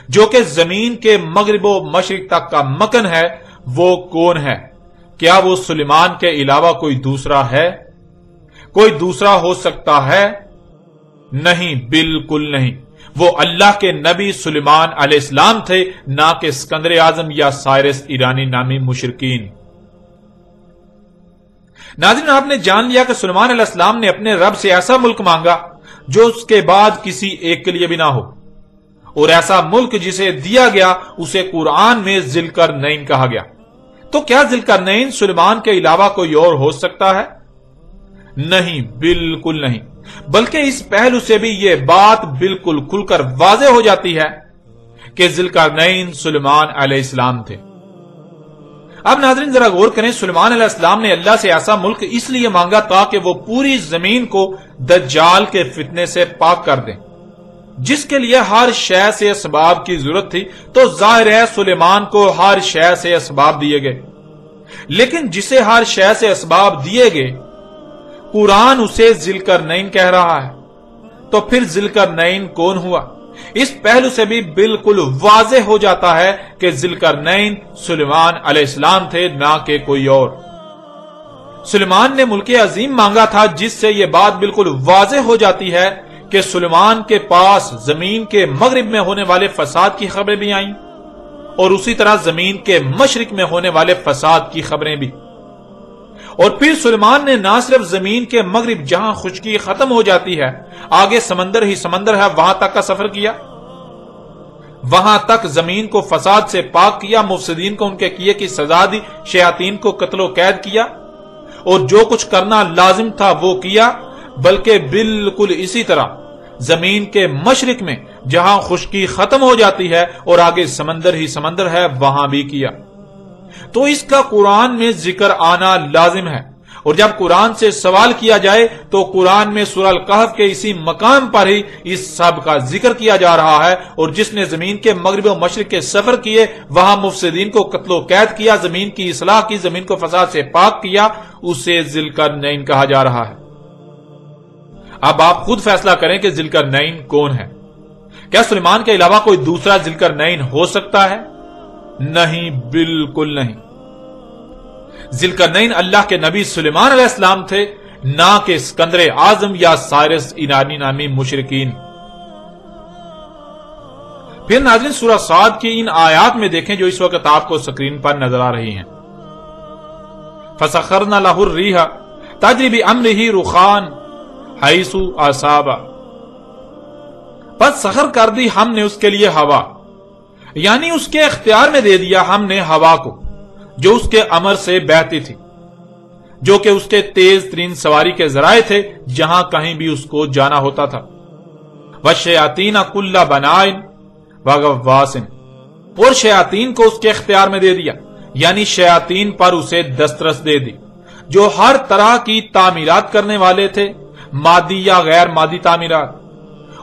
جو کہ زمین کے مغرب و مشرق تک کا مکن ہے, وہ کون ہے؟ کیا وہ سلیمان کے علاوہ کوئی دوسرا ہے؟ کوئی دوسرا ہو سکتا ہے؟ نہیں, بالکل نہیں. وہ اللہ کے نبی سلیمان علیہ السلام تھے, نہ کہ اسکندر اعظم یا سائرس ایرانی نامی مشرکین. ناظرین آپ نے جان لیا کہ سلیمان علیہ السلام نے اپنے رب سے ایسا ملک مانگا جو اس کے بعد کسی ایک کے لیے بھی نہ ہو, اور ایسا ملک جسے دیا گیا اسے قرآن میں ذوالقرنین کہا گیا. تو کیا ذوالقرنین سلیمان کے علاوہ کوئی اور ہو سکتا ہے؟ نہیں, بالکل نہیں. بلکہ اس پہلو سے بھی یہ بات بالکل کھل کر واضح ہو جاتی ہے کہ ذوالقرنین سلیمان علیہ السلام تھے. اب ناظرین ذرا غور کریں, سلیمان علیہ السلام نے اللہ سے ایسا ملک اس لیے مانگا تاکہ وہ پوری زمین کو دجال کے فتنے سے پاک کر دیں, جس کے لیے ہر شے سے اسباب کی ضرورت تھی. تو ظاہر ہے سلیمان کو ہر شے سے اسباب دیے گئے, لیکن جسے ہر شے سے اسباب دیے گئے قرآن اسے ذوالقرنین کہہ رہا ہے. تو پھر ذوالقرنین کون ہوا؟ اس پہلو سے بھی بالکل واضح ہو جاتا ہے کہ ذوالقرنین سلیمان علیہ السلام تھے, نہ کہ کوئی اور. سلیمان نے ملک عظیم مانگا تھا, جس سے یہ بات بالکل واضح ہو جاتی ہے کہ سلیمان کے پاس زمین کے مغرب میں ہونے والے فساد کی خبریں بھی آئیں اور اسی طرح زمین کے مشرق میں ہونے والے فساد کی خبریں بھی. اور پھر سلیمان نے نہ صرف زمین کے مغرب جہاں خشکی ختم ہو جاتی ہے, آگے سمندر ہی سمندر ہے, وہاں تک کا سفر کیا, وہاں تک زمین کو فساد سے پاک کیا, مفسدین کو ان کے کیے کی سزا دی, شیاطین کو قتل و قید کیا, اور جو کچھ کرنا لازم تھا وہ کیا. بلکہ بالکل اسی طرح زمین کے مشرق میں جہاں خشکی ختم ہو جاتی ہے اور آگے سمندر ہی سمندر ہے, وہاں بھی کیا. تو اس کا قرآن میں ذکر آنا لازم ہے. اور جب قرآن سے سوال کیا جائے تو قرآن میں سورہ الکہف کے اسی مقام پر ہی اس سب کا ذکر کیا جا رہا ہے. اور جس نے زمین کے مغرب و مشرق کے سفر کیے, وہاں مفسدین کو قتل و قید کیا, زمین کی اصلاح کی, زمین کو فساد سے پاک کیا, اسے ذوالقرنین کہا جا رہا ہے. اب آپ خود فیصلہ کریں کہ ذوالقرنین کون ہے. کیا سلیمان کے علاوہ کوئی دوسرا ذوالقرنین ہو سکتا ہے؟ نہیں, بالکل نہیں. ذوالقرنین اللہ کے نبی سلیمان علیہ السلام تھے، نہ کہ اسکندر اعظم یا سائرس ایرانی نامی مشرکین۔ پھر ناظرین سورہ صاد کی ان آیات میں دیکھیں جو اس وقت آپ کو سکرین پر نظر آ رہی ہیں۔ فَسَخَّرْنَا لَهُ الرِّيحَ تَجْرِي بِأَمْرِهِ رُخَاءً حَيْثُ أَصَابَ، بس سخر کر دی ہم نے اس کے لیے ہوا، یعنی اس کے اختیار میں دے دیا ہم نے ہوا کو جو اس کے امر سے بہتی تھی، جو کہ اس کے تیز ترین سواری کے ذرائع تھے جہاں کہیں بھی اس کو جانا ہوتا تھا۔ وَالشَّيَاطِينَ كُلَّ بَنَاءٍ وَغَوَّاصٍ، اور شیاطین کو اس کے اختیار میں دے دیا، یعنی شیاطین پر اسے دسترس دے دی، جو ہر طرح کی تعمیرات کرنے والے تھے، مادی یا غیر مادی تعمیرات،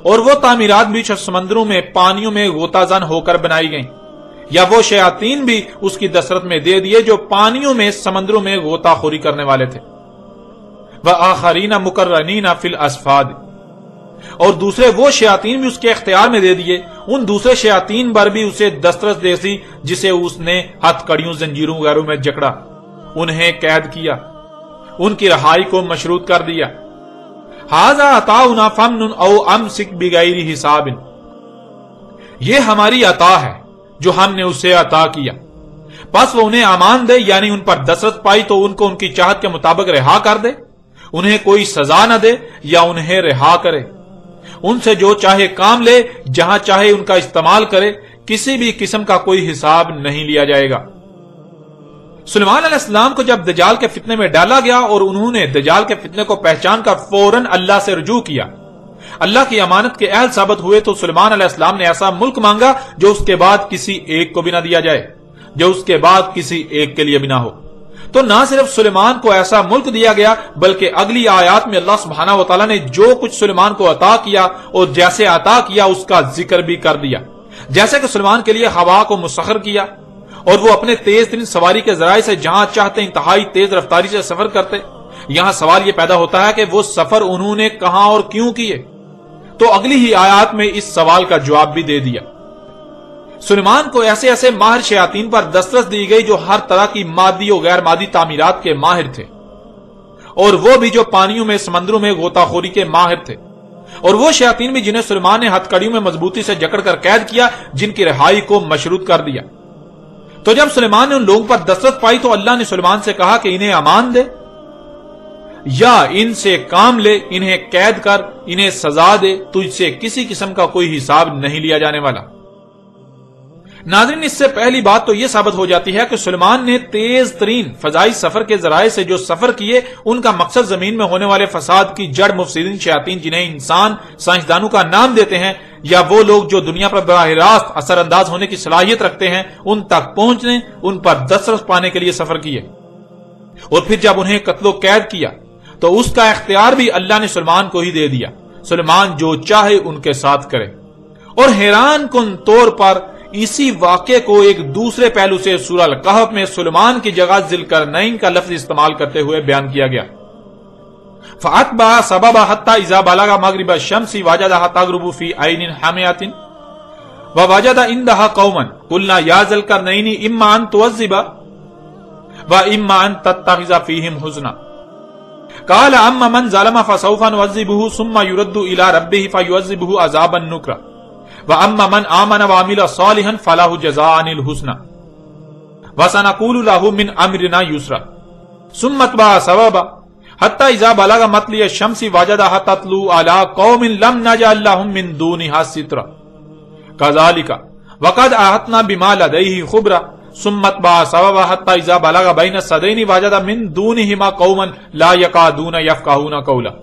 اور وہ تعمیرات بھی سمندروں میں پانیوں میں غوطہ زن ہو کر بنائی گئیں، یا وہ شیاطین بھی اس کی دسترس میں دے دیے جو پانیوں میں سمندروں میں غوطہ خوری کرنے والے تھے۔ وَآخَرِينَ مُقَرَّنِينَ فِي الْأَصْفَادِ، اور دوسرے وہ شیاطین بھی اس کے اختیار میں دے دیے، ان دوسرے شیاطین پر بھی اسے دسترس دے دی جسے اس نے ہتھ کڑیوں زنجیروں وغیرہ میں جکڑا، انہیں قید کیا، ان کی رہائی کو مشروط کر دیا۔ هَذَا عَطَاؤُنَا فَامْنُنْ أَوْ أَمْسِكْ بِغَيْرِ حِسَابٍ، یہ ہماری عطا ہے جو ہم نے اسے عطا کیا، بس وہ انہیں امان دے، یعنی ان پر دسترس پائی تو ان کو ان کی چاہت کے مطابق رہا کر دے، انہیں کوئی سزا نہ دے یا انہیں رہا کرے، ان سے جو چاہے کام لے، جہاں چاہے ان کا استعمال کرے، کسی بھی قسم کا کوئی حساب نہیں لیا جائے گا۔ سلیمان علیہ السلام کو جب دجال کے فتنے میں ڈالا گیا اور انہوں نے دجال کے فتنے کو پہچان کر فوراً اللہ سے رجوع کیا، اللہ کی امانت کے اہل ثابت ہوئے، تو سلیمان علیہ السلام نے ایسا ملک مانگا جو اس کے بعد کسی ایک کو بھی نہ دیا جائے، جو اس کے بعد کسی ایک کے لیے بھی نہ ہو۔ تو نہ صرف سلیمان کو ایسا ملک دیا گیا، بلکہ اگلی آیات میں اللہ سبحانہ و تعالیٰ نے جو کچھ سلیمان کو عطا کیا اور جیسے عطا کیا اس کا ذکر بھی کر دیا، جیسے کہ سلیمان کے لیے ہوا کو مسخر کیا اور وہ اپنے تیز ترین سواری کے ذرائع سے جہاں چاہتے انتہائی تیز رفتاری سے سفر کرتے۔ یہاں سوال یہ پیدا ہوتا ہے کہ وہ سفر انہوں نے کہاں اور کیوں کیے، تو اگلی ہی آیات میں اس سوال کا جواب بھی دے دیا۔ سلیمان کو ایسے ایسے ماہر شیاطین پر دسترس دی گئی جو ہر طرح کی مادی اور غیر مادی تعمیرات کے ماہر تھے، اور وہ بھی جو پانیوں میں سمندروں میں غوطہ خوری کے ماہر تھے، اور وہ شیاطین بھی جنہیں سلیمان نے ہتھ کڑیوں میں مضبوطی سے جکڑ کر قید کیا، جن کی رہائی کو مشروط کر دیا۔ تو جب سلیمان نے ان لوگوں پر دسترس پائی تو اللہ نے سلیمان سے کہا کہ انہیں امان دے یا ان سے کام لے، انہیں قید کر، انہیں سزا دے، تجھ سے کسی قسم کا کوئی حساب نہیں لیا جانے والا۔ ناظرین، اس سے پہلی بات تو یہ ثابت ہو جاتی ہے کہ سلیمان نے تیز ترین فضائی سفر کے ذرائع سے جو سفر کیے، ان کا مقصد زمین میں ہونے والے فساد کی جڑ مفسدین شیاطین، جنہیں انسان سائنسدانوں کا نام دیتے ہیں، یا وہ لوگ جو دنیا پر براہ راست اثر انداز ہونے کی صلاحیت رکھتے ہیں، ان تک پہنچنے، ان پر دسترس پانے کے لیے سفر کیے۔ اور پھر جب انہیں قتل و قید کیا تو اس کا اختیار بھی اللہ نے سلیمان کو ہی دے دیا، سلیمان جو چاہے ان کے ساتھ کرے۔ اور حیران کن طور پر اسی واقعے کو ایک دوسرے پہلو سے سورہ الکہف میں سلیمان کی جگہ ذوالقرنین کا لفظ استعمال کرتے ہوئے بیان کیا گیا۔ فَأَتْبَعَ سَبَبًا حَتَّى إِذَا بَلَغَ مَغْرِبَ الشَّمْسِ وَجَدَهَا تَغْرُبُ فِي عَيْنٍ حَامِئَةٍ وَوَجَدَ عِندَهَا قَوْمًا قُلْنَا يَا ذَا الْقَرْنَيْنِ إِمَّا أَن تُعَذِّبَ وَإِمَّا أَن تَتَّخِذَ فِيهِمْ حُسْنًا قَالَ أَمَّا مَنْ ظَلَمَ فَسَوْفَ نُعَذِّبُهُ ثُمَّ يُرَدُّ إِلَى رَبِّهِ فَيُعَذِّبُهُ عَذَابًا نُكْرًا وَأَمَّا مَنْ آمَنَ وَعَمِلَ صَالِحًا فَلَهُ جَزَاءً الْحُسْنَى وَسَنَقُولُ لَهُ مِنْ أَمْرِنَا يُسْرًا ثُمَّ أَتْبَعَ سَبَبًا حَتَّى إِذَا بَلَغَ مَطْلِعَ الشَّمْسِ وَجَدَهَا تَطْلُعُ عَلَى قَوْمٍ لَمْ نَجْعَل لَّهُم مِّن دُونِهَا سِتْرًا كَذَلِكَ وَقَدْ أَحَطْنَا بِمَا لَدَيْهِ خُبْرًا ثُمَّ أَتْبَعَ سَبَبًا حَتَّى إِذَا بَلَغَ بَيْنَ السَّدَيْنِ وَجَدَ مِن دُونِهِمَا قَوْمًا لَا يَكَادُونَ يَفْقَهُونَ قَوْلًا۔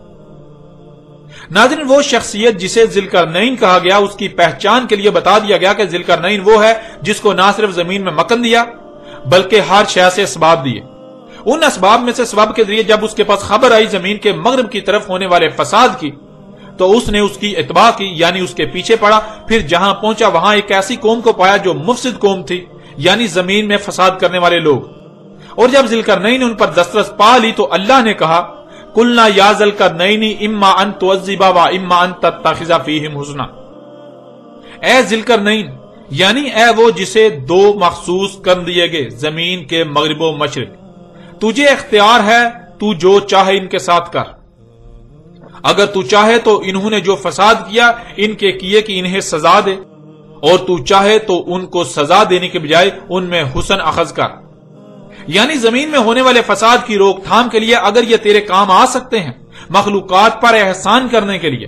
ناظرین، وہ شخصیت جسے ذوالقرنین کہا گیا، اس کی پہچان کے لیے بتا دیا گیا کہ ذوالقرنین وہ ہے جس کو نہ صرف زمین میں مکن دیا بلکہ ہر شے سے اسباب دیے۔ ان اسباب میں سے سبب کے ذریعے جب اس کے پاس خبر آئی زمین کے مغرب کی طرف ہونے والے فساد کی تو اس نے اس کی اتباع کی، یعنی اس کے پیچھے پڑا۔ پھر جہاں پہنچا وہاں ایک ایسی قوم کو پایا جو مفسد قوم تھی، یعنی زمین میں فساد کرنے والے لوگ۔ اور جب ذوالقرنین نے ان پر دسترس پا لی تو اللہ نے کہا قُلْنَا يَا ذَا الْقَرْنَيْنِ إِمَّا أَن تُعَذِّبَ وَإِمَّا أَن تَتَّخِذَ فِيهِمْ حُسْنًا، اے ذوالقرنین، یعنی اے وہ جسے دو مخصوص کر دیے گئے زمین کے مغرب و مشرق، تجھے اختیار ہے، تو جو چاہے ان کے ساتھ کر۔ اگر تو چاہے تو انہوں نے جو فساد کیا ان کے کیے کہ انہیں سزا دے، اور تو چاہے تو ان کو سزا دینے کے بجائے ان میں حسن اخذ کر۔ یعنی زمین میں ہونے والے فساد کی روک تھام کے لیے اگر یہ تیرے کام آ سکتے ہیں، مخلوقات پر احسان کرنے کے لیے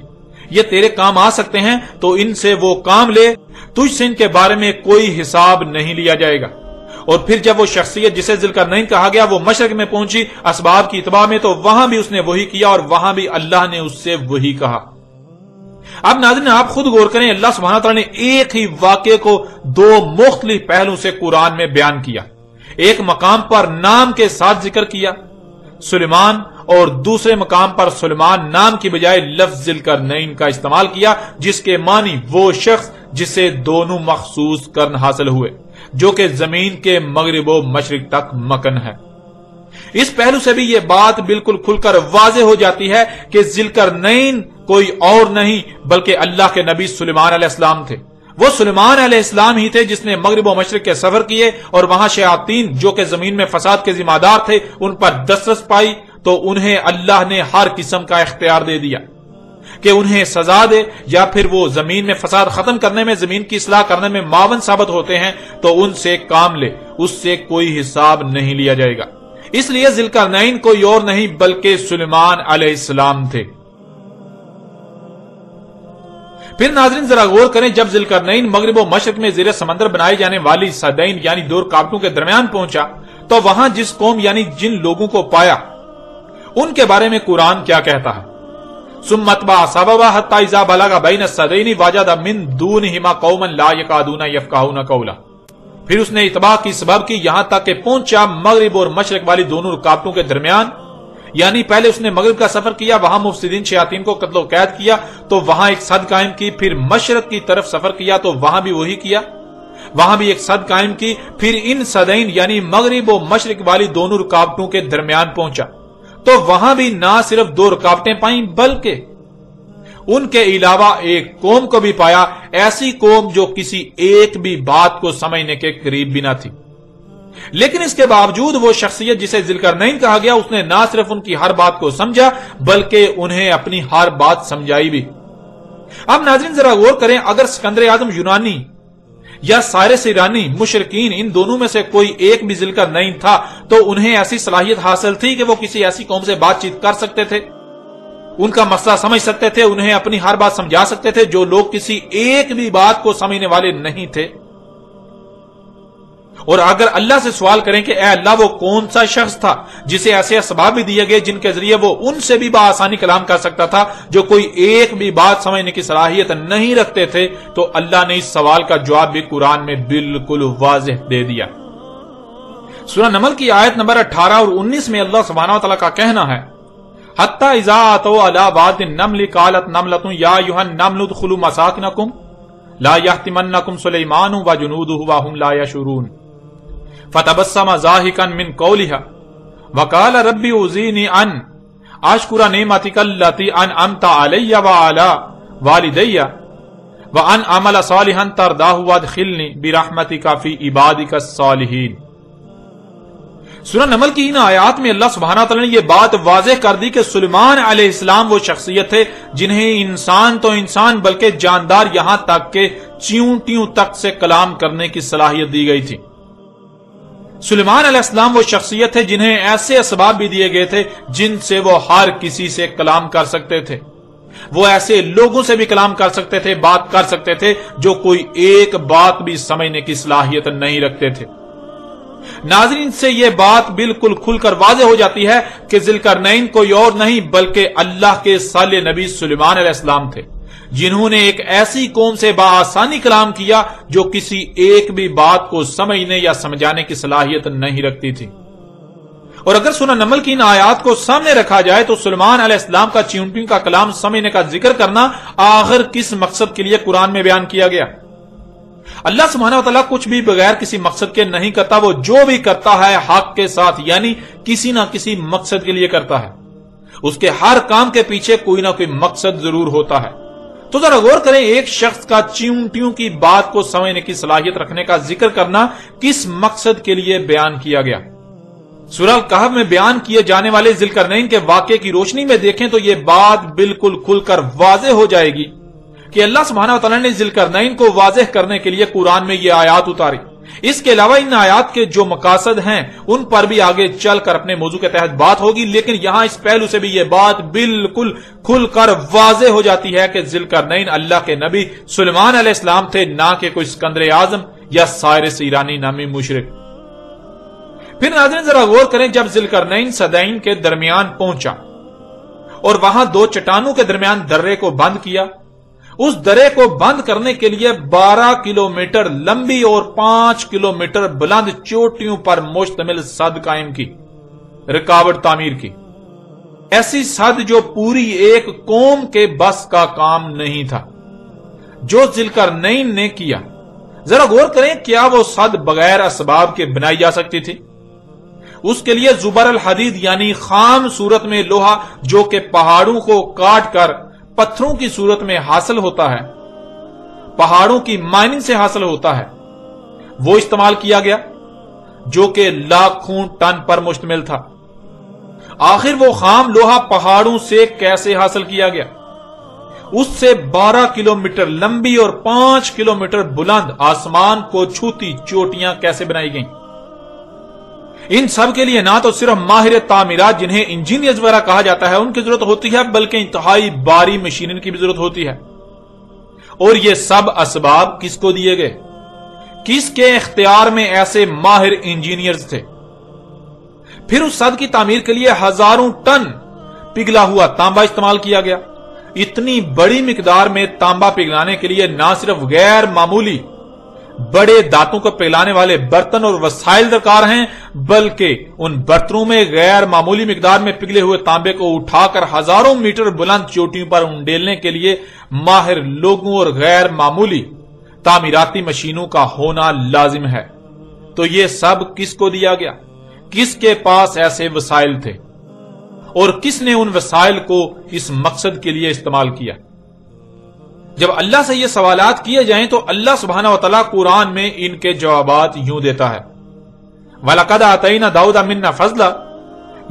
یہ تیرے کام آ سکتے ہیں، تو ان سے وہ کام لے، تجھ سے ان کے بارے میں کوئی حساب نہیں لیا جائے گا۔ اور پھر جب وہ شخصیت جسے ذوالقرنین کہا گیا وہ مشرق میں پہنچی اسباب کی اتباع میں، تو وہاں بھی اس نے وہی کیا اور وہاں بھی اللہ نے اس سے وہی کہا۔ اب ناظرین آپ خود غور کریں، اللہ سبحانہ تعالیٰ نے ایک ہی واقعے کو دو مختلف پہلوں سے قرآن میں بیان کیا۔ ایک مقام پر نام کے ساتھ ذکر کیا سلیمان، اور دوسرے مقام پر سلیمان نام کی بجائے لفظ ذوالقرنین کا استعمال کیا، جس کے معنی وہ شخص جسے دونوں مخصوص قرن حاصل ہوئے، جو کہ زمین کے مغرب و مشرق تک مکن ہے۔ اس پہلو سے بھی یہ بات بالکل کھل کر واضح ہو جاتی ہے کہ ذوالقرنین کوئی اور نہیں بلکہ اللہ کے نبی سلیمان علیہ السلام تھے۔ وہ سلیمان علیہ السلام ہی تھے جس نے مغرب و مشرق کے سفر کیے اور وہاں شیاطین جو کہ زمین میں فساد کے ذمہ دار تھے ان پر دسترس پائی، تو انہیں اللہ نے ہر قسم کا اختیار دے دیا کہ انہیں سزا دے، یا پھر وہ زمین میں فساد ختم کرنے میں، زمین کی اصلاح کرنے میں معاون ثابت ہوتے ہیں تو ان سے کام لے، اس سے کوئی حساب نہیں لیا جائے گا۔ اس لیے ذوالقرنین کوئی اور نہیں بلکہ سلیمان علیہ السلام تھے۔ پھر ناظرین ذرا غور کریں، جب ذوالقرنین مغرب و مشرق میں زیر سمندر بنائی جانے والی صدین یعنی دو رکاوٹوں کے درمیان پہنچا، تو وہاں جس قوم یعنی جن لوگوں کو پایا ان کے بارے میں قرآن کیا کہتا ہے؟ ثم اتبع سببا حتى اذا بلغ بين السدين وجد من دونهما قوما لا يكادون يفقهون قولا۔ پھر اس نے اتباع کی سبب کی یہاں تک کہ پہنچا مغرب اور مشرق والی دونوں رکاوٹوں کے درمیان، یعنی پہلے اس نے مغرب کا سفر کیا، وہاں مفسدین شیاطین کو قتل و قید کیا تو وہاں ایک صد قائم کی، پھر مشرق کی طرف سفر کیا تو وہاں بھی وہی کیا، وہاں بھی ایک صد قائم کی، پھر ان صدین یعنی مغرب و مشرق والی دونوں رکاوٹوں کے درمیان پہنچا تو وہاں بھی نہ صرف دو رکاوٹیں پائیں بلکہ ان کے علاوہ ایک قوم کو بھی پایا، ایسی قوم جو کسی ایک بھی بات کو سمجھنے کے قریب بھی نہ تھی۔ لیکن اس کے باوجود وہ شخصیت جسے ذوالقرنین کہا گیا اس نے نہ صرف ان کی ہر بات کو سمجھا بلکہ انہیں اپنی ہر بات سمجھائی بھی۔ اب ناظرین ذرا غور کریں، اگر سکندر اعظم یونانی یا سائرس ایرانی مشرکین ان دونوں میں سے کوئی ایک بھی ذوالقرنین تھا تو انہیں ایسی صلاحیت حاصل تھی کہ وہ کسی ایسی قوم سے بات چیت کر سکتے تھے، ان کا مسئلہ سمجھ سکتے تھے، انہیں اپنی ہر بات سمجھا سکتے تھے، جو لوگ کسی ایک بھی بات کو سمجھنے والے نہیں تھے۔ اور اگر اللہ سے سوال کریں کہ اے اللہ وہ کون سا شخص تھا جسے ایسے اسباب بھی دیے گئے جن کے ذریعے وہ ان سے بھی بآسانی کلام کر سکتا تھا جو کوئی ایک بھی بات سمجھنے کی صلاحیت نہیں رکھتے تھے، تو اللہ نے اس سوال کا جواب بھی قرآن میں بالکل واضح دے دیا۔ سورہ نمل کی آیت نمبر 18 اور 19 میں اللہ سبحانہ و تعالیٰ کا کہنا ہے حَتَّى إِذَا أَتَوْا عَلَى وَادِ النَّمْلِ قَالَتْ نَمْلَةٌ يَا أَيُّهَا النَّمْلُ ادْخُلُوا مَسَاكِنَكُمْ لَا يَحْطِمَنَّكُمْ سُلَيْمَانُ وَجُنُودُهُ وَهُمْ لَا يَشْعُرُونَ فَتَبَسَّمَ ضَاحِكًا مِنْ قَوْلِهَا وَقَالَ رَبِّ أُوزِعْنِي أَنْ أَشْكُرَ نِعْمَتَكَ الَّتِي أَنْعَمْتَ عَلَيَّ وَعَلَى وَالِدَيَّ وَأَنْ أَعْمَلَ صَالِحًا تَرْضَاهُ وَأَدْخِلْنِي بِرَحْمَتِكَ فِي عِبَادِكَ الصَّالِحِينَ۔ سورہ نمل کی ان آیات میں اللہ سبحانہ تعالیٰ نے یہ بات واضح کر دی کہ سلیمان علیہ السلام وہ شخصیت تھے جنہیں انسان تو انسان بلکہ جاندار یہاں تک کہ چیونٹیوں تک سے کلام کرنے کی صلاحیت دی گئی تھی۔ سلیمان علیہ السلام وہ شخصیت تھے جنہیں ایسے اسباب بھی دیے گئے تھے جن سے وہ ہر کسی سے کلام کر سکتے تھے، وہ ایسے لوگوں سے بھی کلام کر سکتے تھے، بات کر سکتے تھے جو کوئی ایک بات بھی سمجھنے کی صلاحیت نہیں رکھتے تھے۔ ناظرین سے یہ بات بالکل کھل کر واضح ہو جاتی ہے کہ ذوالقرنین کوئی اور نہیں بلکہ اللہ کے صالح نبی سلیمان علیہ السلام تھے، جنہوں نے ایک ایسی قوم سے بآسانی کلام کیا جو کسی ایک بھی بات کو سمجھنے یا سمجھانے کی صلاحیت نہیں رکھتی تھی۔ اور اگر سورہ نمل کی ان آیات کو سامنے رکھا جائے تو سلیمان علیہ السلام کا چیونٹیوں کا کلام سمجھنے کا ذکر کرنا آخر کس مقصد کے لیے قرآن میں بیان کیا گیا؟ اللہ سبحانہ و تعالیٰ کچھ بھی بغیر کسی مقصد کے نہیں کرتا، وہ جو بھی کرتا ہے حق کے ساتھ یعنی کسی نہ کسی مقصد کے لیے کرتا ہے، اس کے ہر کام کے پیچھے کوئی نہ کوئی مقصد ضرور ہوتا ہے۔ تو ذرا غور کریں، ایک شخص کا چیونٹیوں کی بات کو سمجھنے کی صلاحیت رکھنے کا ذکر کرنا کس مقصد کے لیے بیان کیا گیا؟ سورہ الکہف میں بیان کیے جانے والے ذوالقرنین کے واقعے کی روشنی میں دیکھیں تو یہ بات بالکل کھل کر واضح ہو جائے گی کہ اللہ سبحانہ و تعالیٰ نے ذوالقرنین کو واضح کرنے کے لیے قرآن میں یہ آیات اتاری۔ اس کے علاوہ ان آیات کے جو مقاصد ہیں ان پر بھی آگے چل کر اپنے موضوع کے تحت بات ہوگی، لیکن یہاں اس پہلو سے بھی یہ بات بالکل کھل کر واضح ہو جاتی ہے کہ ذوالقرنین اللہ کے نبی سلیمان علیہ السلام تھے، نہ کہ کوئی اسکندر اعظم یا سائرس ایرانی نامی مشرک۔ پھر ناظرین ذرا غور کریں، جب ذوالقرنین صدعین کے درمیان پہنچا اور وہاں دو چٹانوں کے درمیان درے کو بند کیا، اس درے کو بند کرنے کے لیے 12 کلومیٹر لمبی اور 5 کلومیٹر بلند چوٹیوں پر مشتمل سد قائم کی، رکاوٹ تعمیر کی، ایسی سد جو پوری ایک قوم کے بس کا کام نہیں تھا، جو ذوالقرنین نے کیا۔ ذرا غور کریں، کیا وہ سد بغیر اسباب کے بنائی جا سکتی تھی؟ اس کے لیے زبر الحدید یعنی خام صورت میں لوہا جو کہ پہاڑوں کو کاٹ کر پتھروں کی صورت میں حاصل ہوتا ہے، پہاڑوں کی مائننگ سے حاصل ہوتا ہے، وہ استعمال کیا گیا جو کہ لاکھوں ٹن پر مشتمل تھا۔ آخر وہ خام لوہا پہاڑوں سے کیسے حاصل کیا گیا؟ اس سے 12 کلومیٹر لمبی اور 5 کلومیٹر بلند آسمان کو چھوتی چوٹیاں کیسے بنائی گئیں؟ ان سب کے لیے نہ تو صرف ماہر تعمیرات جنہیں انجینئرز وغیرہ کہا جاتا ہے ان کی ضرورت ہوتی ہے، بلکہ انتہائی باری مشینری کی بھی ضرورت ہوتی ہے۔ اور یہ سب اسباب کس کو دیے گئے؟ کس کے اختیار میں ایسے ماہر انجینئرز تھے؟ پھر اس سد کی تعمیر کے لیے ہزاروں ٹن پگھلا ہوا تانبا استعمال کیا گیا۔ اتنی بڑی مقدار میں تانبا پگھلانے کے لیے نہ صرف غیر معمولی بڑے دانتوں کو پگھلانے والے برتن اور وسائل درکار ہیں، بلکہ ان برتنوں میں غیر معمولی مقدار میں پگھلے ہوئے تانبے کو اٹھا کر ہزاروں میٹر بلند چوٹیوں پر انڈیلنے کے لیے ماہر لوگوں اور غیر معمولی تعمیراتی مشینوں کا ہونا لازم ہے۔ تو یہ سب کس کو دیا گیا؟ کس کے پاس ایسے وسائل تھے اور کس نے ان وسائل کو اس مقصد کے لیے استعمال کیا؟ جب اللہ سے یہ سوالات کیے جائیں تو اللہ سبحانہ وتعالی قرآن میں ان کے جوابات یوں دیتا ہے، وَلَقَدْ آتَيْنَا دَاوُدَ مِنَّا فَضْلًا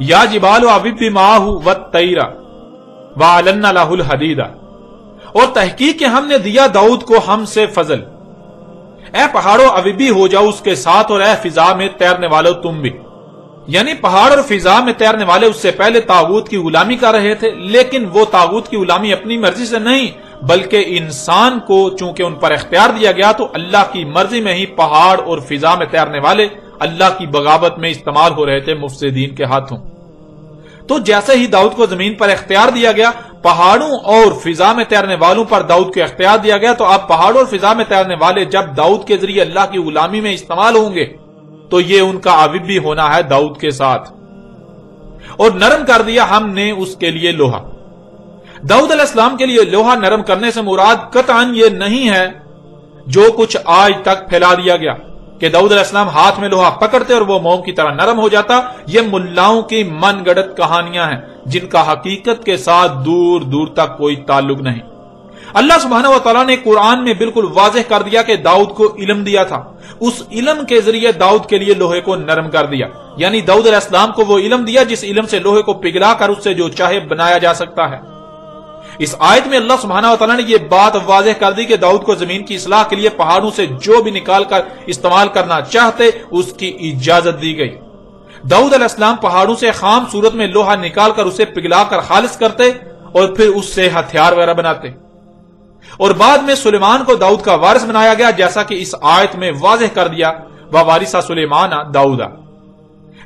يَا جِبَالُ أَوِّبِّ مَعَهُ وَالطَّيْرَ وَأَلَنَّا لَهُ الْحَدِيدَ، اور تحقیق کہ ہم نے دیا داؤد کو ہم سے فضل، اے پہاڑوں اویبی ہو جاؤ اس کے ساتھ، اور اے فضا میں تیرنے والو تم بھی۔ یعنی پہاڑ اور فضا میں تیرنے والے اس سے پہلے طاغوت کی غلامی کر رہے تھے، لیکن وہ طاغوت کی غلامی اپنی مرضی سے نہیں، بلکہ انسان کو چونکہ ان پر اختیار دیا گیا تو اللہ کی مرضی میں ہی پہاڑ اور فضا میں تیرنے والے اللہ کی بغاوت میں استعمال ہو رہے تھے مفسدین کے ہاتھوں۔ تو جیسے ہی داؤد کو زمین پر اختیار دیا گیا، پہاڑوں اور فضا میں تیرنے والوں پر داؤد کو اختیار دیا گیا، تو اب پہاڑوں اور فضا میں تیرنے والے جب داؤد کے ذریعے اللہ کی غلامی میں استعمال ہوں گے تو یہ ان کا عابد بھی ہونا ہے داؤد کے ساتھ۔ اور نرم کر دیا ہم نے اس کے لیے لوہا۔ داؤد علیہ السلام کے لیے لوہا نرم کرنے سے مراد قطعاً یہ نہیں ہے جو کچھ آج تک پھیلا دیا گیا کہ داؤد علیہ السلام ہاتھ میں لوہا پکڑتے اور وہ موم کی طرح نرم ہو جاتا۔ یہ ملاؤں کی من گڑت کہانیاں ہیں جن کا حقیقت کے ساتھ دور دور تک کوئی تعلق نہیں۔ اللہ سبحانہ و تعالیٰ نے قرآن میں بالکل واضح کر دیا کہ داؤد کو علم دیا تھا، اس علم کے ذریعے داؤد کے لیے لوہے کو نرم کر دیا، یعنی داؤد علیہ السلام کو وہ علم دیا جس علم سے لوہے کو پگھلا کر اس سے جو چاہے بنایا جا سکتا ہے۔ اس آیت میں اللہ سبحانہ و تعالیٰ نے یہ بات واضح کر دی کہ داؤد کو زمین کی اصلاح کے لیے پہاڑوں سے جو بھی نکال کر استعمال کرنا چاہتے اس کی اجازت دی گئی۔ داؤد علیہ السلام پہاڑوں سے خام صورت میں لوہا نکال کر اسے پگھلا کر خالص کرتے اور پھر اس سے ہتھیار وغیرہ بناتے، اور بعد میں سلیمان کو داؤد کا وارث بنایا گیا، جیسا کہ اس آیت میں واضح کر دیا، وَوَارِثَ سُلَيْمَانَ دَاؤُدَ،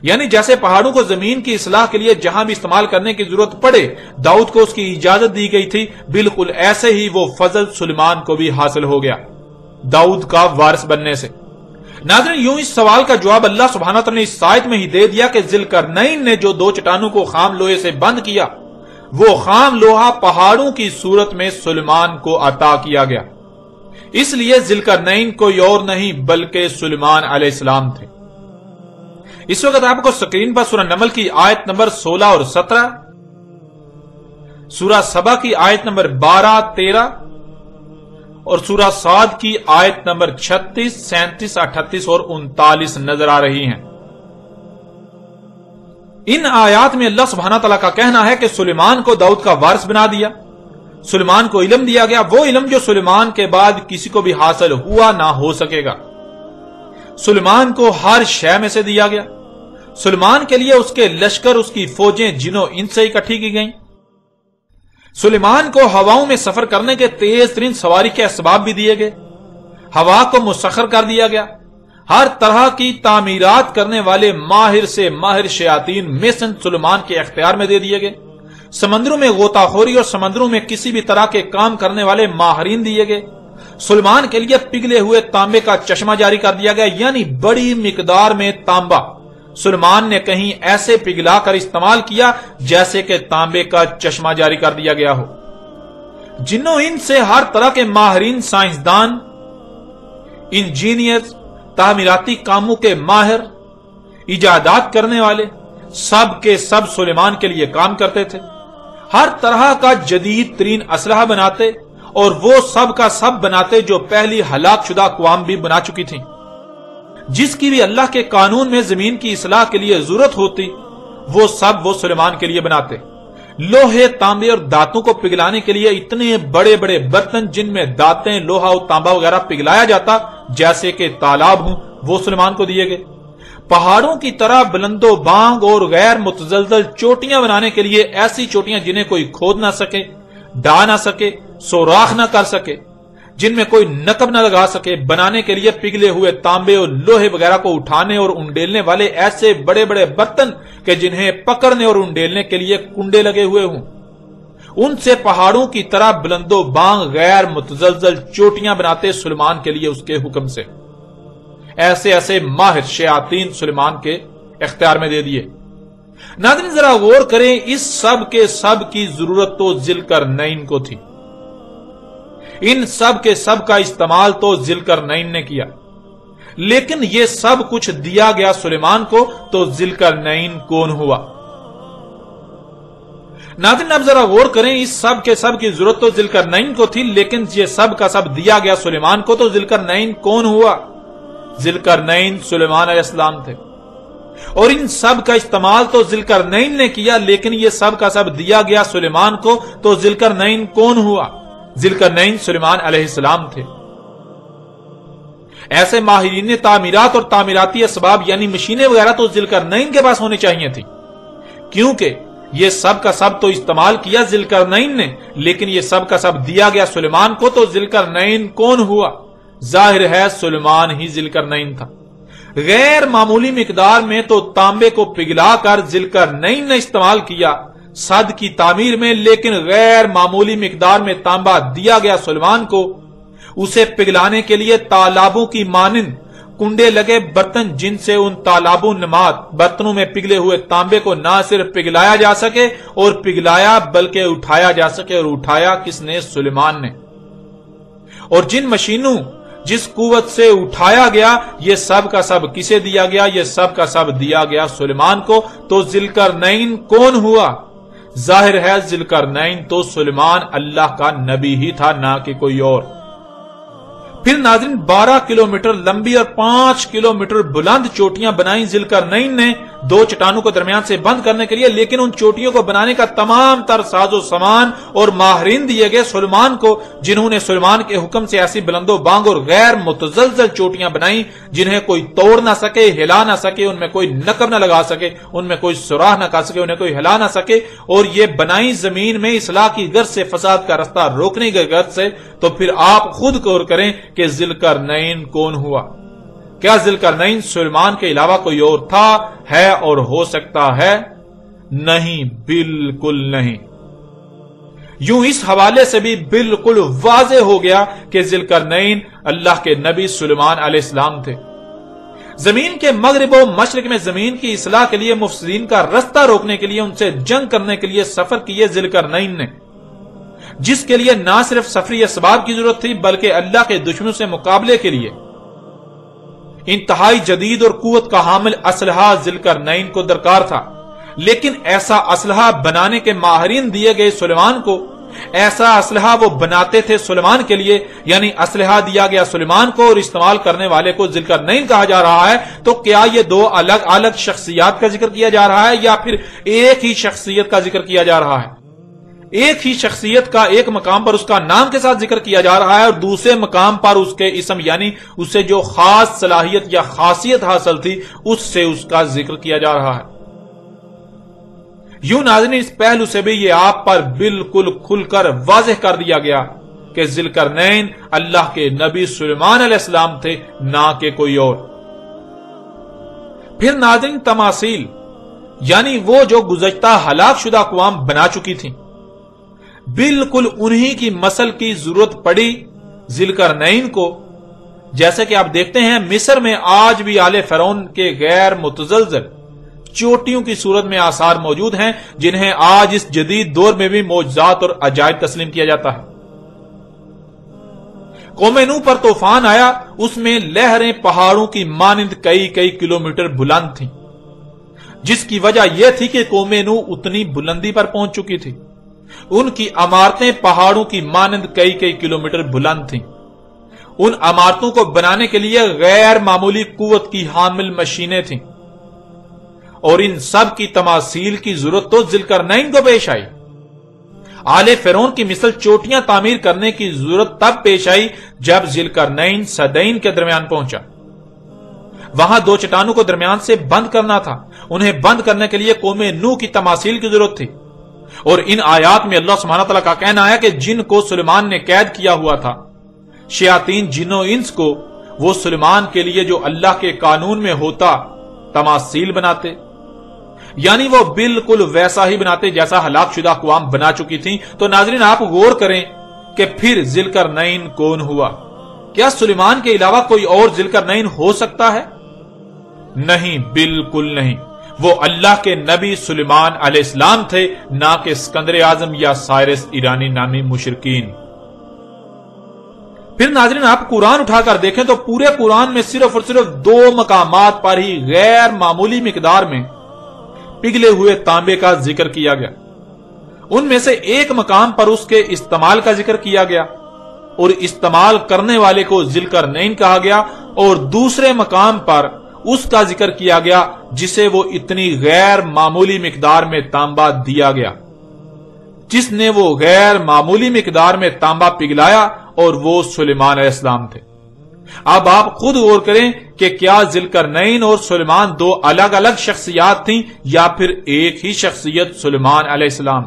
یعنی جیسے پہاڑوں کو زمین کی اصلاح کے لیے جہاں بھی استعمال کرنے کی ضرورت پڑے داؤد کو اس کی اجازت دی گئی تھی، بالکل ایسے ہی وہ فضل سلیمان کو بھی حاصل ہو گیا داؤد کا وارث بننے سے۔ ناظرین، یوں اس سوال کا جواب اللہ سبحانہ وتعالی نے اس آیت میں ہی دے دیا کہ ذوالقرنین نے جو دو چٹانوں کو خام لوہے سے بند کیا، وہ خام لوہا پہاڑوں کی صورت میں سلیمان کو عطا کیا گیا۔ اس لیے ذوالقرنین کوئی اور نہیں بلکہ سلیمان علیہ السلام تھے۔ اس وقت آپ کو سکرین پر سورہ نمل کی آیت نمبر 16 اور 17، سورہ سبا کی آیت نمبر 12، 13 اور سورہ صاد کی آیت نمبر 36، 37، 38 اور 39 نظر آ رہی ہیں۔ ان آیات میں اللہ سبحانہ تعالیٰ کا کہنا ہے کہ سلیمان کو داؤد کا وارث بنا دیا، سلیمان کو علم دیا گیا، وہ علم جو سلیمان کے بعد کسی کو بھی حاصل ہوا نہ ہو سکے گا۔ سلیمان کو ہر شے میں سے دیا گیا، سلیمان کے لیے اس کے لشکر، اس کی فوجیں جنوں ان سے اکٹھی کی گئیں۔ سلیمان کو ہواؤں میں سفر کرنے کے تیز ترین سواری کے اسباب بھی دیے گئے، ہوا کو مسخر کر دیا گیا، ہر طرح کی تعمیرات کرنے والے ماہر سے ماہر شیاطین میسن سلیمان کے اختیار میں دے دیے گئے، سمندروں میں غوطہ خوری اور سمندروں میں کسی بھی طرح کے کام کرنے والے ماہرین دیے گئے۔ سلیمان کے لیے پگھلے ہوئے تانبے کا چشمہ جاری کر دیا گیا، یعنی بڑی مقدار میں تانبا سلیمان نے کہیں ایسے پگھلا کر استعمال کیا جیسے کہ تانبے کا چشمہ جاری کر دیا گیا ہو۔ جنوں ان سے ہر طرح کے ماہرین، سائنسدان، انجینئر، تعمیراتی کاموں کے ماہر، ایجادات کرنے والے، سب کے سب سلیمان کے لیے کام کرتے تھے، ہر طرح کا جدید ترین اسلحہ بناتے، اور وہ سب کا سب بناتے جو پہلی ہلاک شدہ اقوام بھی بنا چکی تھیں۔ جس کی بھی اللہ کے قانون میں زمین کی اصلاح کے لیے ضرورت ہوتی، وہ سب وہ سلیمان کے لیے بناتے۔ لوہے، تانبے اور دانتوں کو پگھلانے کے لیے اتنے بڑے بڑے برتن جن میں دانتیں، لوہا اور تانبا وغیرہ پگھلایا جاتا جیسے کہ تالاب ہوں، وہ سلیمان کو دیے گئے۔ پہاڑوں کی طرح بلند و بانگ اور غیر متزلزل چوٹیاں بنانے کے لیے ایسی چوٹیاں جنہیں کوئی کھود نہ سکے، ڈھا نہ سکے، سوراخ نہ کر سکے، جن میں کوئی نقب نہ لگا سکے، بنانے کے لیے پگھلے ہوئے تانبے اور لوہے وغیرہ کو اٹھانے اور انڈیلنے والے ایسے بڑے بڑے برتن کہ جنہیں پکڑنے اور انڈیلنے کے لیے کنڈے لگے ہوئے ہوں، ان سے پہاڑوں کی طرح بلند و بانگ غیر متزلزل چوٹیاں بناتے سلیمان کے لیے اس کے حکم سے۔ ایسے ایسے ماہر شیاطین سلیمان کے اختیار میں دے دیے۔ ناظرین ذرا غور کریں، اس سب کے سب کی ضرورت تو ذوالقرنین کو تھی، ان سب کے سب کا استعمال تو ذوالقرنین نے کیا، لیکن یہ سب کچھ دیا گیا سلیمان کو، تو ذوالقرنین کون ہوا؟ ناظرین اب ذرا غور کریں، اس سب کے سب کی ضرورت تو ذوالقرنین کو تھی، لیکن یہ سب کا سب دیا گیا سلیمان کو، تو ذوالقرنین کون ہوا؟ ذوالقرنین سلیمان علیہ السلام تھے، اور ان سب کا استعمال تو ذوالقرنین نے کیا، لیکن یہ سب کا سب دیا گیا سلیمان کو، تو ذوالقرنین کون ہوا؟ ذوالقرنین سلیمان علیہ السلام تھے۔ ایسے ماہرین تعمیرات اور تعمیراتی اسباب یعنی مشینیں وغیرہ تو ذوالقرنین کے پاس ہونے چاہیے تھی، کیونکہ یہ سب کا سب تو استعمال کیا ذوالقرنین نے، لیکن یہ سب کا سب دیا گیا سلیمان کو، تو ذوالقرنین کون ہوا؟ ظاہر ہے سلیمان ہی ذوالقرنین تھا۔ غیر معمولی مقدار میں تو تانبے کو پگھلا کر ذوالقرنین نے استعمال کیا صد کی تعمیر میں، لیکن غیر معمولی مقدار میں تانبا دیا گیا سلیمان کو، اسے پگھلانے کے لیے تالابوں کی مانند کنڈے لگے برتن، جن سے ان تالابوں نماد برتنوں میں پگھلے ہوئے تانبے کو نہ صرف پگھلایا جا سکے اور پگھلایا بلکہ اٹھایا جا سکے، اور اٹھایا کس نے؟ سلیمان نے۔ اور جن مشینوں، جس قوت سے اٹھایا گیا، یہ سب کا سب کسے دیا گیا؟ یہ سب کا سب دیا گیا سلیمان کو، تو ذوالقرنین کون ہوا؟ ظاہر ہے ذوالقرنین تو سلیمان اللہ کا نبی ہی تھا، نہ کہ کوئی اور۔ پھر ناظرین 12 کلومیٹر لمبی اور 5 کلومیٹر بلند چوٹیاں بنائیں ذوالقرنین نے دو چٹانوں کو درمیان سے بند کرنے کے لیے، لیکن ان چوٹیوں کو بنانے کا تمام تر ساز و سامان اور ماہرین دیے گئے سلیمان کو، جنہوں نے سلیمان کے حکم سے ایسی بلند و بانگ اور غیر متزلزل چوٹیاں بنائیں جنہیں کوئی توڑ نہ سکے، ہلا نہ سکے، ان میں کوئی نقب نہ لگا سکے، ان میں کوئی سوراخ نہ کر سکے، انہیں کوئی ہلا نہ سکے، اور یہ بنائی زمین میں اصلاح کی غرض سے، فساد کا رستہ روکنے کی غرض سے۔ تو پھر آپ خود غور کریں کہ ذوالقرنین کون ہوا؟ کیا ذوالقرنین سلیمان کے علاوہ کوئی اور تھا، ہے اور ہو سکتا ہے؟ نہیں، بالکل نہیں۔ یوں اس حوالے سے بھی بالکل واضح ہو گیا کہ ذوالقرنین اللہ کے نبی سلیمان علیہ السلام تھے۔ زمین کے مغرب و مشرق میں زمین کی اصلاح کے لیے، مفسدین کا رستہ روکنے کے لیے، ان سے جنگ کرنے کے لیے سفر کیے ذوالقرنین نے، جس کے لیے نہ صرف سفری اسباب کی ضرورت تھی بلکہ اللہ کے دشمنوں سے مقابلے کے لیے انتہائی جدید اور قوت کا حامل اسلحہ ذوالقرنین کو درکار تھا۔ لیکن ایسا اسلحہ بنانے کے ماہرین دیے گئے سلیمان کو، ایسا اسلحہ وہ بناتے تھے سلیمان کے لیے، یعنی اسلحہ دیا گیا سلیمان کو اور استعمال کرنے والے کو ذوالقرنین کہا جا رہا ہے، تو کیا یہ دو الگ الگ شخصیات کا ذکر کیا جا رہا ہے یا پھر ایک ہی شخصیت کا ذکر کیا جا رہا ہے؟ ایک ہی شخصیت کا ایک مقام پر اس کا نام کے ساتھ ذکر کیا جا رہا ہے اور دوسرے مقام پر اس کے اسم یعنی اسے جو خاص صلاحیت یا خاصیت حاصل تھی اس سے اس کا ذکر کیا جا رہا ہے۔ یوں ناظرین اس پہلو سے بھی یہ آپ پر بالکل کھل کر واضح کر دیا گیا کہ ذوالقرنین اللہ کے نبی سلیمان علیہ السلام تھے، نہ کہ کوئی اور۔ پھر ناظرین تماثیل یعنی وہ جو گزشتہ ہلاک شدہ اقوام بنا چکی تھیں، بالکل انہی کی مثل کی ضرورت پڑی ذوالقرنین کو۔ جیسے کہ آپ دیکھتے ہیں مصر میں آج بھی آل فرعون کے غیر متزلزل چوٹیوں کی صورت میں آثار موجود ہیں، جنہیں آج اس جدید دور میں بھی معجزات اور عجائب تسلیم کیا جاتا ہے۔ قوم نوح پر طوفان آیا، اس میں لہریں پہاڑوں کی مانند کئی کئی کلومیٹر بلند تھیں، جس کی وجہ یہ تھی کہ قوم نوح اتنی بلندی پر پہنچ چکی تھی۔ ان کی عمارتیں پہاڑوں کی مانند کئی کئی کلومیٹر بلند تھیں۔ ان عمارتوں کو بنانے کے لیے غیر معمولی قوت کی حامل مشینیں تھیں، اور ان سب کی تماثیل کی ضرورت تو ذوالقرنین کو پیش آئی۔ آل فرعون کی مثل چوٹیاں تعمیر کرنے کی ضرورت تب پیش آئی جب ذوالقرنین صدین کے درمیان پہنچا۔ وہاں دو چٹانوں کو درمیان سے بند کرنا تھا، انہیں بند کرنے کے لیے قوم نوح کی تماثیل کی ضرورت تھی۔ اور ان آیات میں اللہ سبحانہ تعالیٰ کا کہنا ہے کہ جن کو سلیمان نے قید کیا ہوا تھا، شیاطین جن و انس کو، وہ سلیمان کے لیے جو اللہ کے قانون میں ہوتا تماثیل بناتے، یعنی وہ بالکل ویسا ہی بناتے جیسا ہلاک شدہ اقوام بنا چکی تھیں۔ تو ناظرین آپ غور کریں کہ پھر ذوالقرنین کون ہوا؟ کیا سلیمان کے علاوہ کوئی اور ذوالقرنین ہو سکتا ہے؟ نہیں، بالکل نہیں۔ وہ اللہ کے نبی سلیمان علیہ السلام تھے، نہ کہ اسکندر اعظم یا سائرس ایرانی نامی مشرکین۔ پھر ناظرین آپ قرآن اٹھا کر دیکھیں تو پورے قرآن میں صرف اور صرف دو مقامات پر ہی غیر معمولی مقدار میں پگھلے ہوئے تانبے کا ذکر کیا گیا۔ ان میں سے ایک مقام پر اس کے استعمال کا ذکر کیا گیا اور استعمال کرنے والے کو ذوالقرنین کہا گیا، اور دوسرے مقام پر اس کا ذکر کیا گیا جسے وہ اتنی غیر معمولی مقدار میں تانبا دیا گیا، جس نے وہ غیر معمولی مقدار میں تانبا پگھلایا، اور وہ سلیمان علیہ السلام تھے۔ اب آپ خود غور کریں کہ کیا ذوالقرنین اور سلیمان دو الگ الگ شخصیات تھیں یا پھر ایک ہی شخصیت سلیمان علیہ السلام؟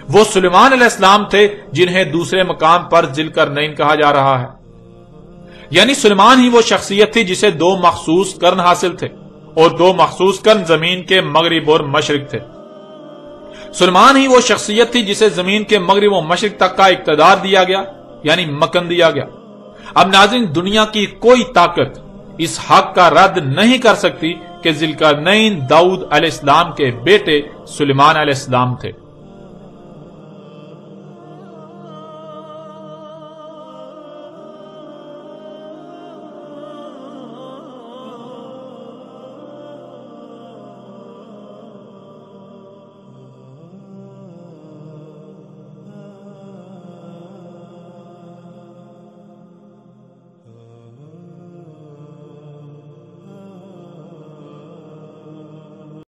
وہ سلیمان علیہ السلام تھے جنہیں دوسرے مقام پر ذوالقرنین کہا جا رہا ہے، یعنی سلیمان ہی وہ شخصیت تھی جسے دو مخصوص قرن حاصل تھے، اور دو مخصوص قرن زمین کے مغرب اور مشرق تھے۔ سلیمان ہی وہ شخصیت تھی جسے زمین کے مغرب و مشرق تک کا اقتدار دیا گیا، یعنی مکن دیا گیا۔ اب ناظرین دنیا کی کوئی طاقت اس حق کا رد نہیں کر سکتی کہ ذوالقرنین داؤد علیہ السلام کے بیٹے سلیمان علیہ السلام تھے۔